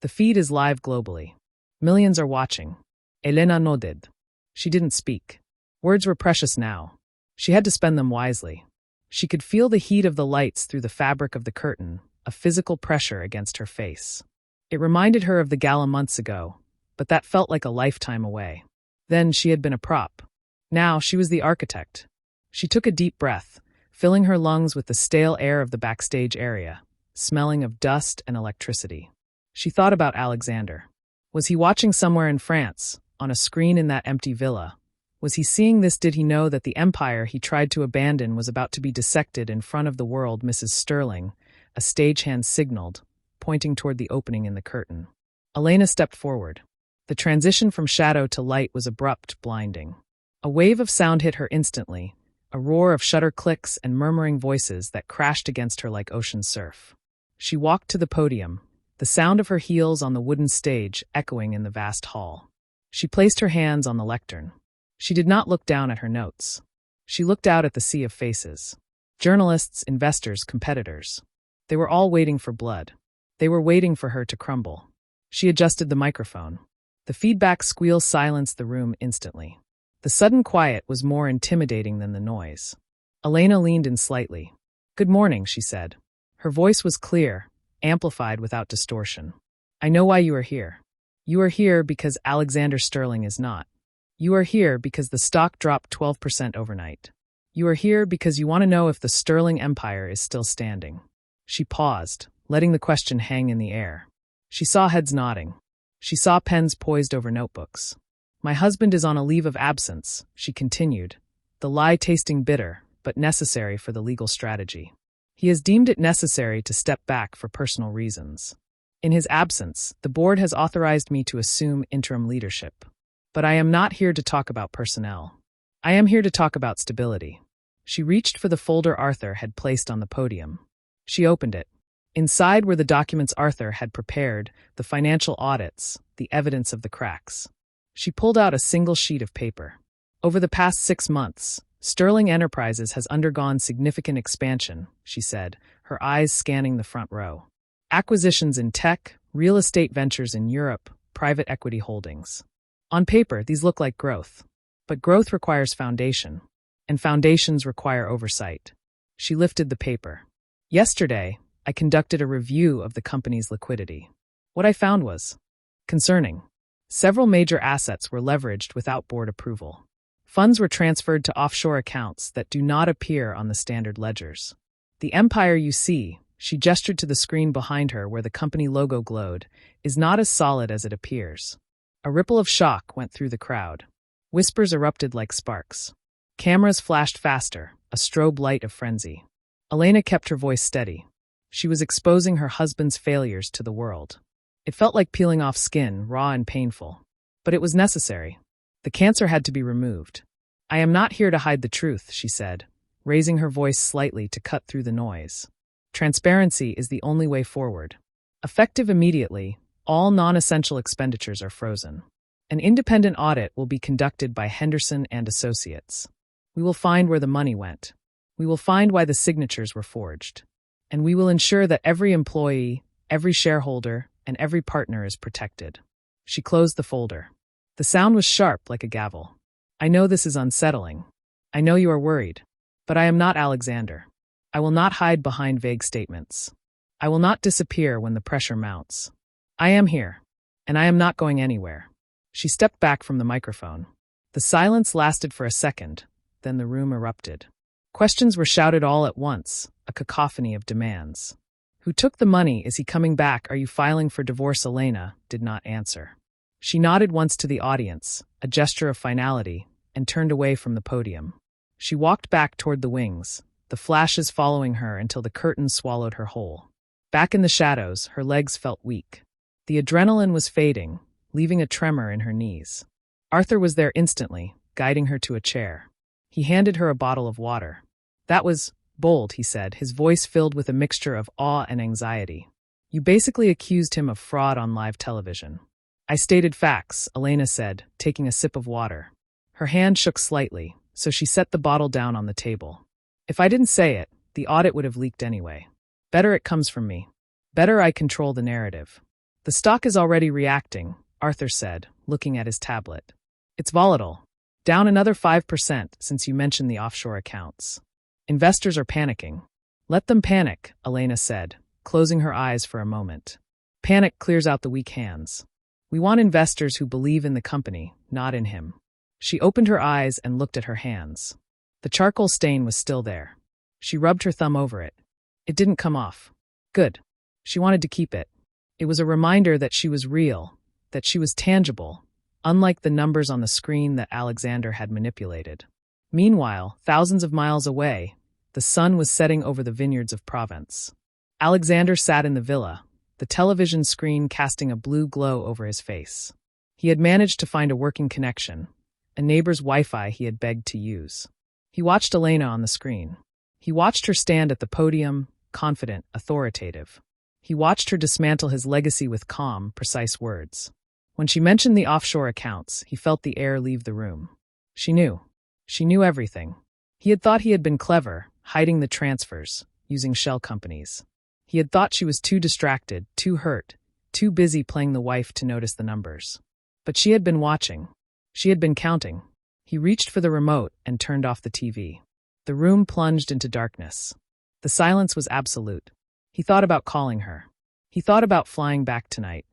The feed is live globally. Millions are watching. Elena nodded. She didn't speak. Words were precious now. She had to spend them wisely. She could feel the heat of the lights through the fabric of the curtain, a physical pressure against her face. It reminded her of the gala months ago, but that felt like a lifetime away. Then she had been a prop. Now she was the architect. She took a deep breath, filling her lungs with the stale air of the backstage area, smelling of dust and electricity. She thought about Alexander. Was he watching somewhere in France, on a screen in that empty villa? Was he seeing this? Did he know that the empire he tried to abandon was about to be dissected in front of the world? Mrs. Sterling, a stagehand, signaled, pointing toward the opening in the curtain. Elena stepped forward. The transition from shadow to light was abrupt, blinding. A wave of sound hit her instantly, a roar of shutter clicks and murmuring voices that crashed against her like ocean surf. She walked to the podium, the sound of her heels on the wooden stage echoing in the vast hall. She placed her hands on the lectern. She did not look down at her notes. She looked out at the sea of faces. Journalists, investors, competitors. They were all waiting for blood. They were waiting for her to crumble. She adjusted the microphone. The feedback squeal silenced the room instantly. The sudden quiet was more intimidating than the noise. Elena leaned in slightly. "Good morning," she said. Her voice was clear, amplified without distortion. "I know why you are here. You are here because Alexander Sterling is not. You are here because the stock dropped 12% overnight. You are here because you want to know if the Sterling Empire is still standing." She paused, letting the question hang in the air. She saw heads nodding. She saw pens poised over notebooks. "My husband is on a leave of absence," she continued, the lie tasting bitter, but necessary for the legal strategy. "He has deemed it necessary to step back for personal reasons. In his absence, the board has authorized me to assume interim leadership. But I am not here to talk about personnel. I am here to talk about stability." She reached for the folder Arthur had placed on the podium. She opened it. Inside were the documents Arthur had prepared, the financial audits, the evidence of the cracks. She pulled out a single sheet of paper. "Over the past 6 months, Sterling Enterprises has undergone significant expansion," she said, her eyes scanning the front row. "Acquisitions in tech, real estate ventures in Europe, private equity holdings. On paper, these look like growth. But growth requires foundation, and foundations require oversight." She lifted the paper. "Yesterday, I conducted a review of the company's liquidity. What I found was concerning. Several major assets were leveraged without board approval. Funds were transferred to offshore accounts that do not appear on the standard ledgers. The empire you see," she gestured to the screen behind her where the company logo glowed, "is not as solid as it appears." A ripple of shock went through the crowd. Whispers erupted like sparks. Cameras flashed faster, a strobe light of frenzy. Elena kept her voice steady. She was exposing her husband's failures to the world. It felt like peeling off skin, raw and painful. But it was necessary. The cancer had to be removed. "I am not here to hide the truth," she said, raising her voice slightly to cut through the noise. "Transparency is the only way forward. Effective immediately, all non-essential expenditures are frozen. An independent audit will be conducted by Henderson and Associates. We will find where the money went. We will find why the signatures were forged. And we will ensure that every employee, every shareholder, and every partner is protected." She closed the folder. The sound was sharp like a gavel. "I know this is unsettling. I know you are worried. But I am not Alexander. I will not hide behind vague statements. I will not disappear when the pressure mounts. I am here, and I am not going anywhere." She stepped back from the microphone. The silence lasted for a second, then the room erupted. Questions were shouted all at once, a cacophony of demands. "Who took the money? Is he coming back? Are you filing for divorce?" Elena did not answer. She nodded once to the audience, a gesture of finality, and turned away from the podium. She walked back toward the wings, the flashes following her until the curtain swallowed her whole. Back in the shadows, her legs felt weak. The adrenaline was fading, leaving a tremor in her knees. Arthur was there instantly, guiding her to a chair. He handed her a bottle of water. "That was bold," he said, his voice filled with a mixture of awe and anxiety. "You basically accused him of fraud on live television." "I stated facts," Elena said, taking a sip of water. Her hand shook slightly, so she set the bottle down on the table. "If I didn't say it, the audit would have leaked anyway. Better it comes from me. Better I control the narrative." "The stock is already reacting," Arthur said, looking at his tablet. "It's volatile. Down another 5% since you mentioned the offshore accounts. Investors are panicking. Let them panic, Elena said, closing her eyes for a moment. Panic clears out the weak hands. We want investors who believe in the company, not in him. She opened her eyes and looked at her hands. The charcoal stain was still there. She rubbed her thumb over it. It didn't come off. Good. She wanted to keep it. It was a reminder that she was real, that she was tangible, unlike the numbers on the screen that Alexander had manipulated. Meanwhile, thousands of miles away, the sun was setting over the vineyards of Provence. Alexander sat in the villa, the television screen casting a blue glow over his face. He had managed to find a working connection, a neighbor's Wi-Fi he had begged to use. He watched Elena on the screen. He watched her stand at the podium, confident, authoritative. He watched her dismantle his legacy with calm, precise words. When she mentioned the offshore accounts, he felt the air leave the room. She knew. She knew everything. He had thought he had been clever, hiding the transfers, using shell companies. He had thought she was too distracted, too hurt, too busy playing the wife to notice the numbers. But she had been watching. She had been counting. He reached for the remote and turned off the TV. The room plunged into darkness. The silence was absolute. He thought about calling her. He thought about flying back tonight.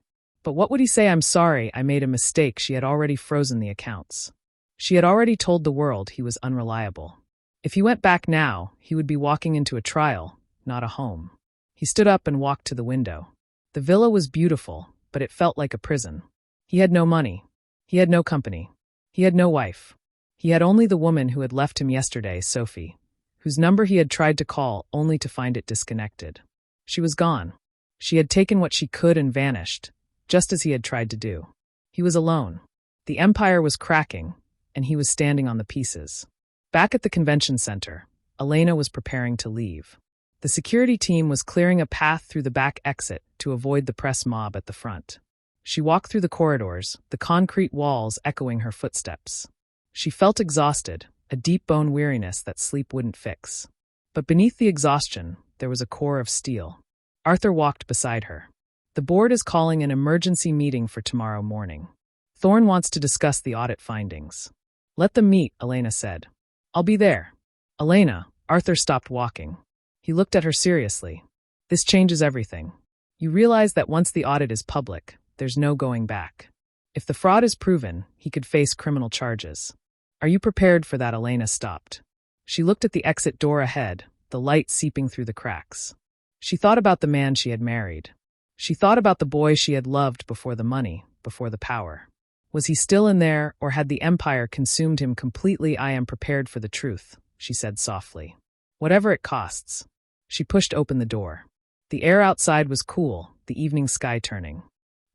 But what would he say? I'm sorry, I made a mistake. She had already frozen the accounts. She had already told the world he was unreliable. If he went back now, he would be walking into a trial, not a home. He stood up and walked to the window. The villa was beautiful, but it felt like a prison. He had no money. He had no company. He had no wife. He had only the woman who had left him yesterday, Sophie, whose number he had tried to call only to find it disconnected. She was gone. She had taken what she could and vanished, just as he had tried to do. He was alone. The empire was cracking, and he was standing on the pieces. Back at the convention center, Elena was preparing to leave. The security team was clearing a path through the back exit to avoid the press mob at the front. She walked through the corridors, the concrete walls echoing her footsteps. She felt exhausted, a deep bone weariness that sleep wouldn't fix. But beneath the exhaustion, there was a core of steel. Arthur walked beside her. The board is calling an emergency meeting for tomorrow morning. Thorne wants to discuss the audit findings. Let them meet, Elena said. I'll be there. Elena, Arthur stopped walking. He looked at her seriously. This changes everything. You realize that once the audit is public, there's no going back. If the fraud is proven, he could face criminal charges. Are you prepared for that? Elena stopped. She looked at the exit door ahead, the light seeping through the cracks. She thought about the man she had married. She thought about the boy she had loved before the money, before the power. Was he still in there, or had the empire consumed him completely? I am prepared for the truth, she said softly. Whatever it costs. She pushed open the door. The air outside was cool, the evening sky turning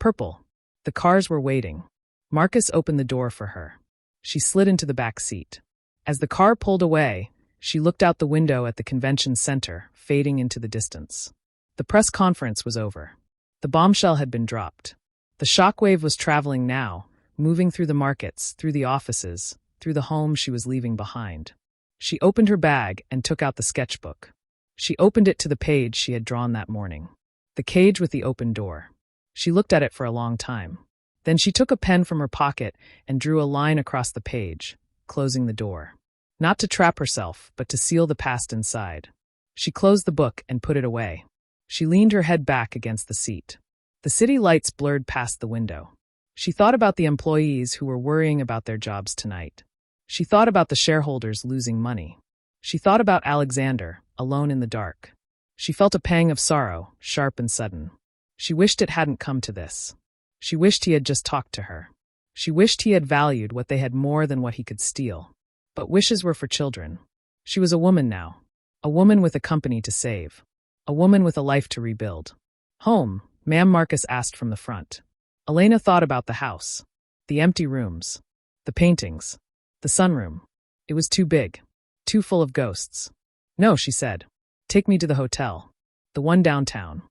purple. The cars were waiting. Marcus opened the door for her. She slid into the back seat. As the car pulled away, she looked out the window at the convention center, fading into the distance. The press conference was over. The bombshell had been dropped. The shockwave was traveling now, moving through the markets, through the offices, through the home she was leaving behind. She opened her bag and took out the sketchbook. She opened it to the page she had drawn that morning. The cage with the open door. She looked at it for a long time. Then she took a pen from her pocket and drew a line across the page, closing the door. Not to trap herself, but to seal the past inside. She closed the book and put it away. She leaned her head back against the seat. The city lights blurred past the window. She thought about the employees who were worrying about their jobs tonight. She thought about the shareholders losing money. She thought about Alexander, alone in the dark. She felt a pang of sorrow, sharp and sudden. She wished it hadn't come to this. She wished he had just talked to her. She wished he had valued what they had more than what he could steal. But wishes were for children. She was a woman now. A woman with a company to save. A woman with a life to rebuild. Home, ma'am, Marcus asked from the front. Elena thought about the house. The empty rooms. The paintings. The sunroom. It was too big. Too full of ghosts. No, she said. Take me to the hotel. The one downtown.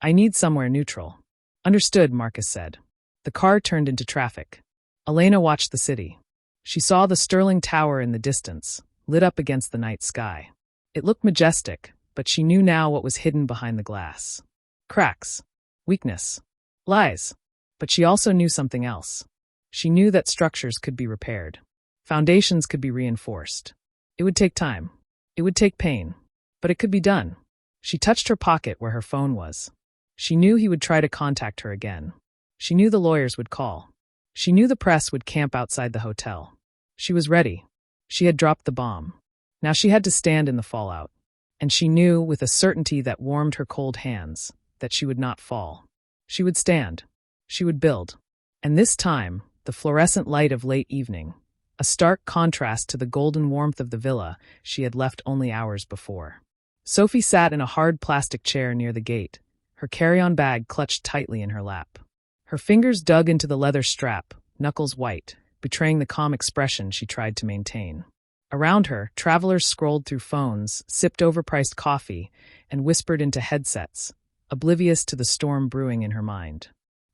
I need somewhere neutral. Understood, Marcus said. The car turned into traffic. Elena watched the city. She saw the Sterling Tower in the distance, lit up against the night sky. It looked majestic, but she knew now what was hidden behind the glass. Cracks. Weakness. Lies. But she also knew something else. She knew that structures could be repaired. Foundations could be reinforced. It would take time. It would take pain. But it could be done. She touched her pocket where her phone was. She knew he would try to contact her again. She knew the lawyers would call. She knew the press would camp outside the hotel. She was ready. She had dropped the bomb. Now she had to stand in the fallout. And she knew, with a certainty that warmed her cold hands, that she would not fall. She would stand. She would build. And this time, the fluorescent light of late evening, a stark contrast to the golden warmth of the villa she had left only hours before. Sophie sat in a hard plastic chair near the gate, her carry-on bag clutched tightly in her lap. Her fingers dug into the leather strap, knuckles white, betraying the calm expression she tried to maintain. Around her, travelers scrolled through phones, sipped overpriced coffee, and whispered into headsets, oblivious to the storm brewing in her mind.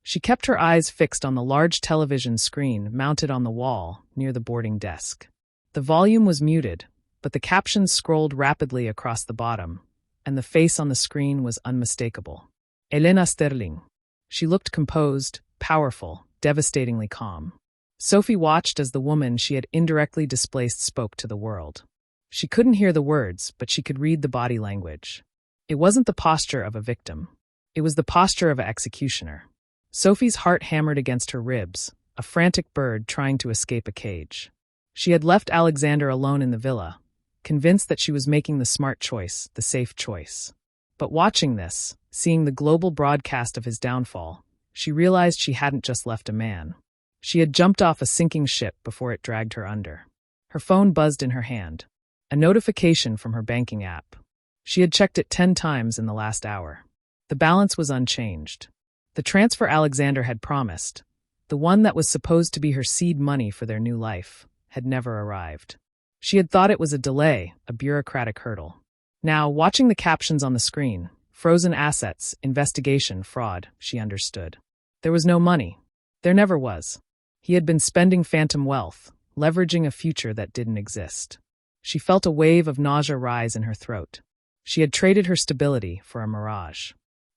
She kept her eyes fixed on the large television screen mounted on the wall near the boarding desk. The volume was muted, but the captions scrolled rapidly across the bottom, and the face on the screen was unmistakable. Elena Sterling. She looked composed, powerful, devastatingly calm. Sophie watched as the woman she had indirectly displaced spoke to the world. She couldn't hear the words, but she could read the body language. It wasn't the posture of a victim. It was the posture of an executioner. Sophie's heart hammered against her ribs, a frantic bird trying to escape a cage. She had left Alexander alone in the villa, convinced that she was making the smart choice, the safe choice. But watching this, seeing the global broadcast of his downfall, she realized she hadn't just left a man. She had jumped off a sinking ship before it dragged her under. Her phone buzzed in her hand. A notification from her banking app. She had checked it 10 times in the last hour. The balance was unchanged. The transfer Alexander had promised, the one that was supposed to be her seed money for their new life, had never arrived. She had thought it was a delay, a bureaucratic hurdle. Now, watching the captions on the screen, frozen assets, investigation, fraud, she understood. There was no money. There never was. He had been spending phantom wealth, leveraging a future that didn't exist. She felt a wave of nausea rise in her throat. She had traded her stability for a mirage.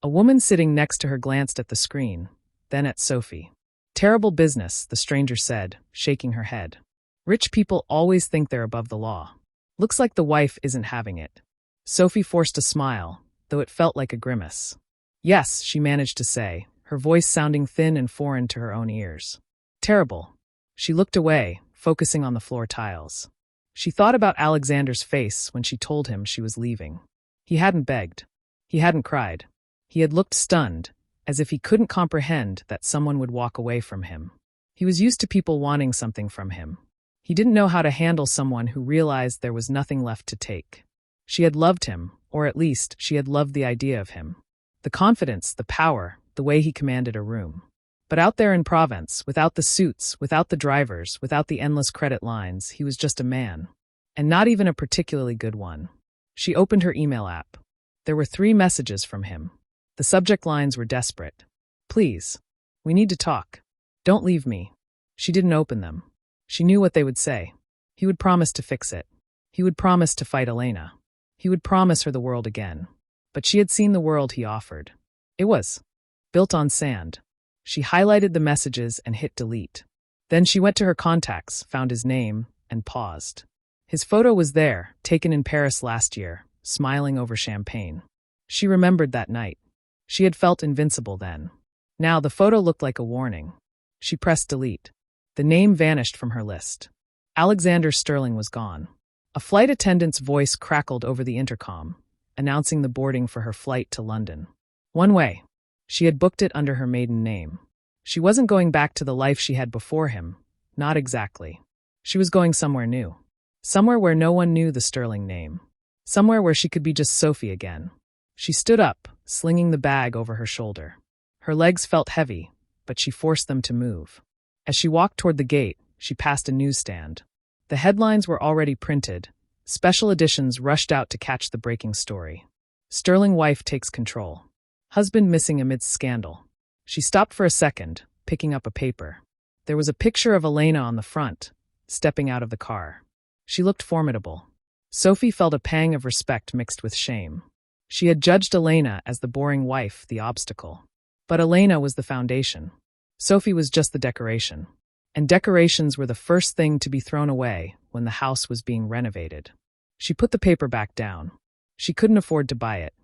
A woman sitting next to her glanced at the screen, then at Sophie. Terrible business, the stranger said, shaking her head. Rich people always think they're above the law. Looks like the wife isn't having it. Sophie forced a smile, though it felt like a grimace. Yes, she managed to say, her voice sounding thin and foreign to her own ears. Terrible. She looked away, focusing on the floor tiles. She thought about Alexander's face when she told him she was leaving. He hadn't begged. He hadn't cried. He had looked stunned, as if he couldn't comprehend that someone would walk away from him. He was used to people wanting something from him. He didn't know how to handle someone who realized there was nothing left to take. She had loved him, or at least she had loved the idea of him. The confidence, the power, the way he commanded a room. But out there in Provence, without the suits, without the drivers, without the endless credit lines, he was just a man. And not even a particularly good one. She opened her email app. There were 3 messages from him. The subject lines were desperate. Please. We need to talk. Don't leave me. She didn't open them. She knew what they would say. He would promise to fix it. He would promise to fight Elena. He would promise her the world again. But she had seen the world he offered. It was built on sand. She highlighted the messages and hit delete. Then she went to her contacts, found his name, and paused. His photo was there, taken in Paris last year, smiling over champagne. She remembered that night. She had felt invincible then. Now the photo looked like a warning. She pressed delete. The name vanished from her list. Alexander Sterling was gone. A flight attendant's voice crackled over the intercom, announcing the boarding for her flight to London. One way. She had booked it under her maiden name. She wasn't going back to the life she had before him. Not exactly. She was going somewhere new. Somewhere where no one knew the Sterling name. Somewhere where she could be just Sophie again. She stood up, slinging the bag over her shoulder. Her legs felt heavy, but she forced them to move. As she walked toward the gate, she passed a newsstand. The headlines were already printed. Special editions rushed out to catch the breaking story. Sterling wife takes control. Husband missing amidst scandal. She stopped for a second, picking up a paper. There was a picture of Elena on the front, stepping out of the car. She looked formidable. Sophie felt a pang of respect mixed with shame. She had judged Elena as the boring wife, the obstacle. But Elena was the foundation. Sophie was just the decoration. and decorations were the first thing to be thrown away when the house was being renovated. She put the paper back down. She couldn't afford to buy it.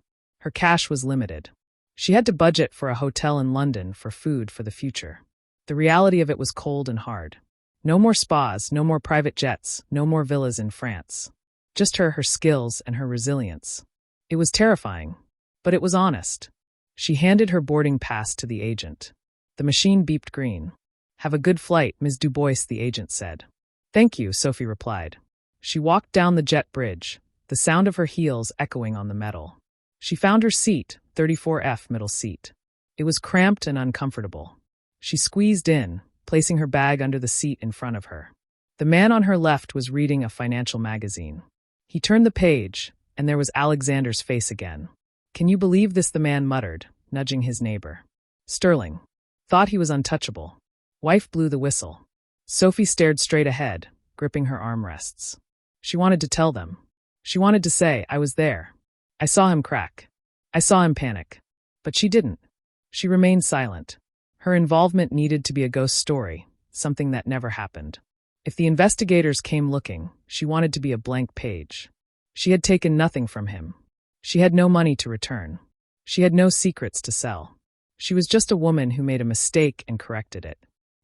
Her cash was limited. She had to budget for a hotel in London for food for the future. The reality of it was cold and hard. No more spas, no more private jets, no more villas in France. Just her skills, and her resilience. It was terrifying, but it was honest. She handed her boarding pass to the agent. The machine beeped green. "Have a good flight, Ms. Dubois," the agent said. "Thank you," Sophie replied. She walked down the jet bridge, the sound of her heels echoing on the metal. She found her seat, 34F middle seat. It was cramped and uncomfortable. She squeezed in, placing her bag under the seat in front of her. The man on her left was reading a financial magazine. He turned the page, and there was Alexander's face again. "Can you believe this?" the man muttered, nudging his neighbor. Sterling. Thought he was untouchable. Wife blew the whistle. Sophie stared straight ahead, gripping her armrests. She wanted to tell them. She wanted to say, "I was there. I saw him crack. I saw him panic." But she didn't. She remained silent. Her involvement needed to be a ghost story, something that never happened. If the investigators came looking, she wanted to be a blank page. She had taken nothing from him. She had no money to return. She had no secrets to sell. She was just a woman who made a mistake and corrected it.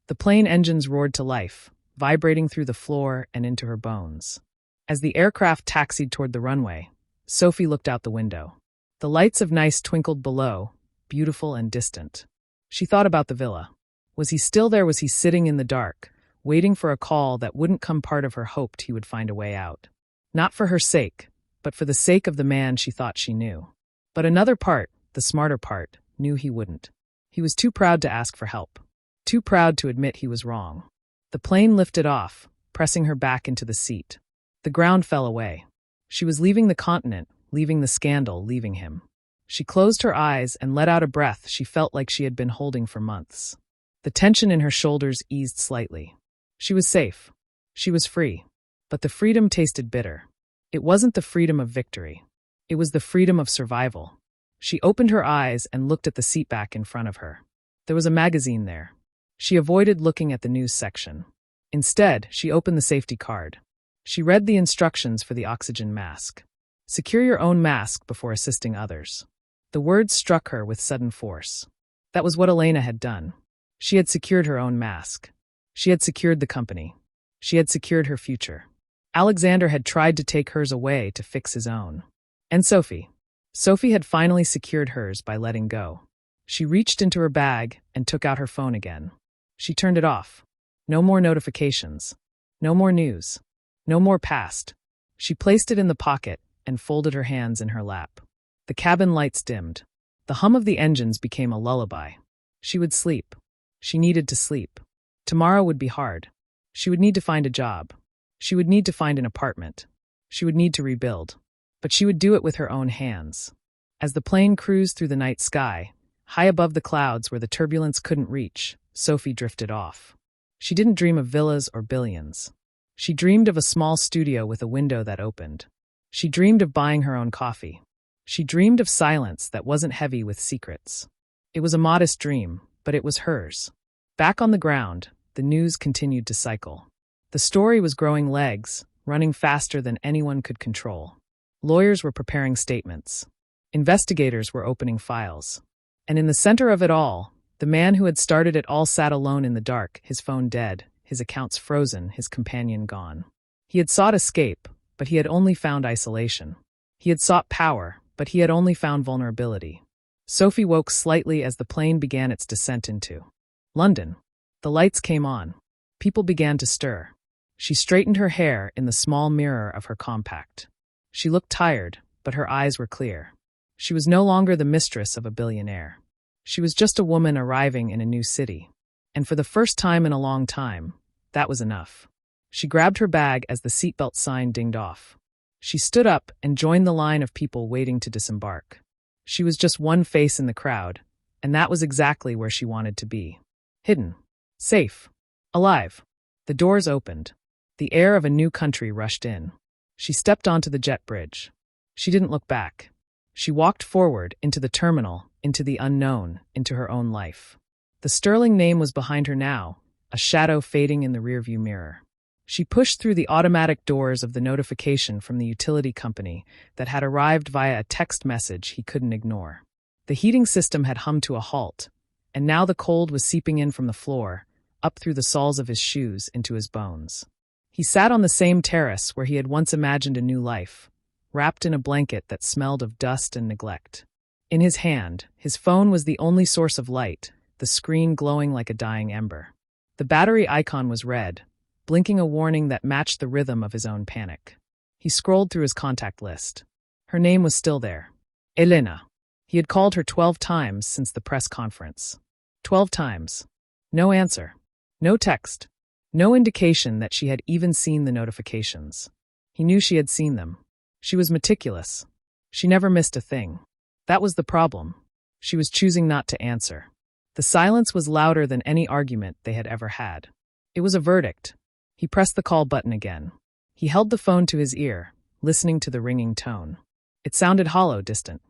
The plane engines roared to life, vibrating through the floor and into her bones. As the aircraft taxied toward the runway, Sophie looked out the window. The lights of Nice twinkled below, beautiful and distant. She thought about the villa. Was he still there? Was he sitting in the dark, waiting for a call that wouldn't come? Part of her hoped he would find a way out. Not for her sake, but for the sake of the man she thought she knew. But another part, the smarter part, knew he wouldn't. He was too proud to ask for help. Too proud to admit he was wrong. The plane lifted off, pressing her back into the seat. The ground fell away. She was leaving the continent, leaving the scandal, leaving him. She closed her eyes and let out a breath she felt like she had been holding for months. The tension in her shoulders eased slightly. She was safe. She was free. But the freedom tasted bitter. It wasn't the freedom of victory. It was the freedom of survival. She opened her eyes and looked at the seat back in front of her. There was a magazine there. She avoided looking at the news section. Instead, she opened the safety card. She read the instructions for the oxygen mask. Secure your own mask before assisting others. The words struck her with sudden force. That was what Elena had done. She had secured her own mask. She had secured the company. She had secured her future. Alexander had tried to take hers away to fix his own. And Sophie. Sophie had finally secured hers by letting go. She reached into her bag and took out her phone again. She turned it off. No more notifications. No more news. No more past. She placed it in the pocket and folded her hands in her lap. The cabin lights dimmed. The hum of the engines became a lullaby. She would sleep. She needed to sleep. Tomorrow would be hard. She would need to find a job. She would need to find an apartment. She would need to rebuild. But she would do it with her own hands. As the plane cruised through the night sky, high above the clouds where the turbulence couldn't reach, Sophie drifted off. She didn't dream of villas or billions. She dreamed of a small studio with a window that opened. She dreamed of buying her own coffee. She dreamed of silence that wasn't heavy with secrets. It was a modest dream, but it was hers. Back on the ground, the news continued to cycle. The story was growing legs, running faster than anyone could control. Lawyers were preparing statements. Investigators were opening files. And in the center of it all, the man who had started it all sat alone in the dark, his phone dead, his accounts frozen, his companion gone. He had sought escape, but he had only found isolation. He had sought power, but he had only found vulnerability. Sophie woke slightly as the plane began its descent into London. The lights came on. People began to stir. She straightened her hair in the small mirror of her compact. She looked tired, but her eyes were clear. She was no longer the mistress of a billionaire. She was just a woman arriving in a new city. And for the first time in a long time, that was enough. She grabbed her bag as the seatbelt sign dinged off. She stood up and joined the line of people waiting to disembark. She was just one face in the crowd, and that was exactly where she wanted to be. Hidden. Safe. Alive. The doors opened. The air of a new country rushed in. She stepped onto the jet bridge. She didn't look back. She walked forward into the terminal, into the unknown, into her own life. The Sterling name was behind her now, a shadow fading in the rearview mirror. She pushed through the automatic doors of the notification from the utility company that had arrived via a text message he couldn't ignore. The heating system had hummed to a halt, and now the cold was seeping in from the floor, up through the soles of his shoes into his bones. He sat on the same terrace where he had once imagined a new life, wrapped in a blanket that smelled of dust and neglect. In his hand, his phone was the only source of light, the screen glowing like a dying ember. The battery icon was red, blinking a warning that matched the rhythm of his own panic. He scrolled through his contact list. Her name was still there. Elena. He had called her 12 times since the press conference. 12 times. No answer. No text. No indication that she had even seen the notifications. He knew she had seen them. She was meticulous. She never missed a thing. That was the problem. She was choosing not to answer. The silence was louder than any argument they had ever had. It was a verdict. He pressed the call button again. He held the phone to his ear, listening to the ringing tone. It sounded hollow, distant.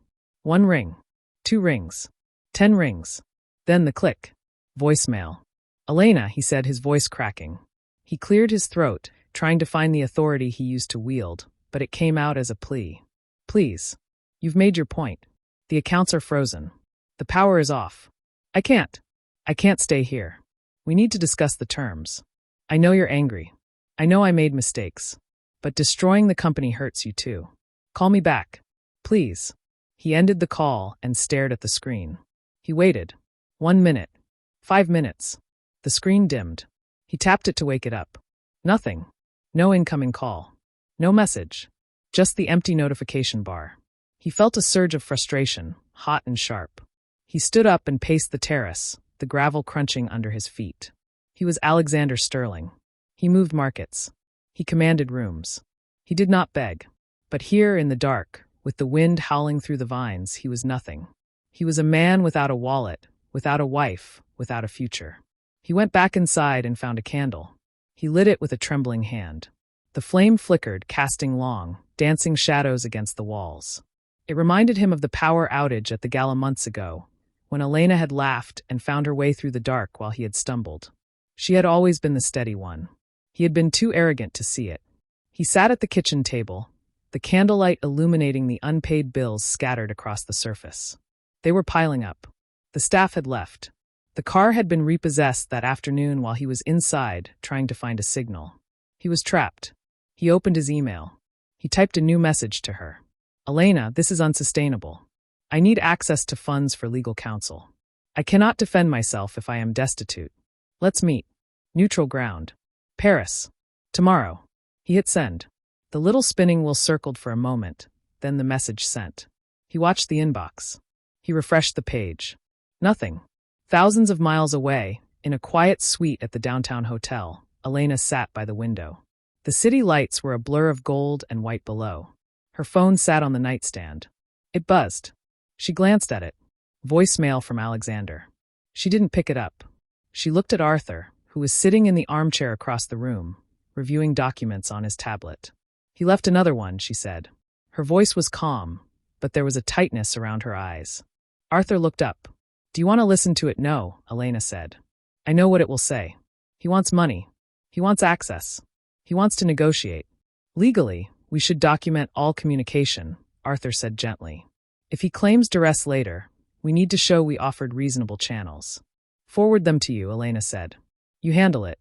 1 ring. 2 rings. 10 rings. Then the click. Voicemail. Elena, he said, his voice cracking. He cleared his throat, trying to find the authority he used to wield, but it came out as a plea. Please. You've made your point. The accounts are frozen. The power is off. I can't stay here. We need to discuss the terms. I know you're angry. I know I made mistakes. But destroying the company hurts you too. Call me back. Please. He ended the call and stared at the screen. He waited. 1 minute. 5 minutes. The screen dimmed. He tapped it to wake it up. Nothing. No incoming call. No message. Just the empty notification bar. He felt a surge of frustration, hot and sharp. He stood up and paced the terrace, the gravel crunching under his feet. He was Alexander Sterling. He moved markets. He commanded rooms. He did not beg. But here in the dark, with the wind howling through the vines, he was nothing. He was a man without a wallet, without a wife, without a future. He went back inside and found a candle. He lit it with a trembling hand. The flame flickered, casting long, dancing shadows against the walls. It reminded him of the power outage at the gala months ago, when Elena had laughed and found her way through the dark while he had stumbled. She had always been the steady one. He had been too arrogant to see it. He sat at the kitchen table, the candlelight illuminating the unpaid bills scattered across the surface. They were piling up. The staff had left. The car had been repossessed that afternoon while he was inside, trying to find a signal. He was trapped. He opened his email. He typed a new message to her. Elena, this is unsustainable. I need access to funds for legal counsel. I cannot defend myself if I am destitute. Let's meet. Neutral ground. Paris. Tomorrow. He hit send. The little spinning wheel circled for a moment, then the message sent. He watched the inbox. He refreshed the page. Nothing. Thousands of miles away, in a quiet suite at the downtown hotel, Elena sat by the window. The city lights were a blur of gold and white below. Her phone sat on the nightstand. It buzzed. She glanced at it. Voicemail from Alexander. She didn't pick it up. She looked at Arthur, who was sitting in the armchair across the room, reviewing documents on his tablet. He left another one, she said. Her voice was calm, but there was a tightness around her eyes. Arthur looked up. Do you want to listen to it? No, Elena said. I know what it will say. He wants money. He wants access. He wants to negotiate. Legally, we should document all communication, Arthur said gently. If he claims duress later, we need to show we offered reasonable channels. Forward them to you, Elena said. You handle it.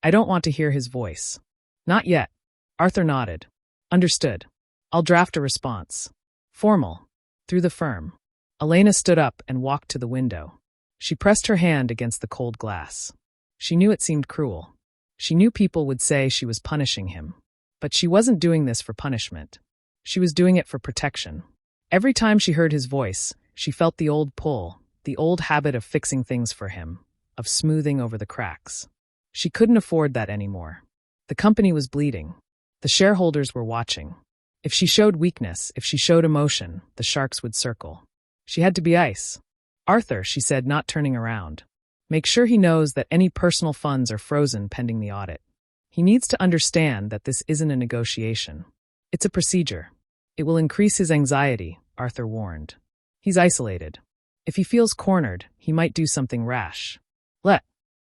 I don't want to hear his voice. Not yet. Arthur nodded. Understood. I'll draft a response. Formal. Through the firm. Elena stood up and walked to the window. She pressed her hand against the cold glass. She knew it seemed cruel. She knew people would say she was punishing him. But she wasn't doing this for punishment. She was doing it for protection. Every time she heard his voice, she felt the old pull, the old habit of fixing things for him, of smoothing over the cracks. She couldn't afford that anymore. The company was bleeding. The shareholders were watching. If she showed weakness, if she showed emotion, the sharks would circle. She had to be ice. Arthur, she said, not turning around. Make sure he knows that any personal funds are frozen pending the audit. He needs to understand that this isn't a negotiation. It's a procedure. It will increase his anxiety, Arthur warned. He's isolated. If he feels cornered, he might do something rash. Let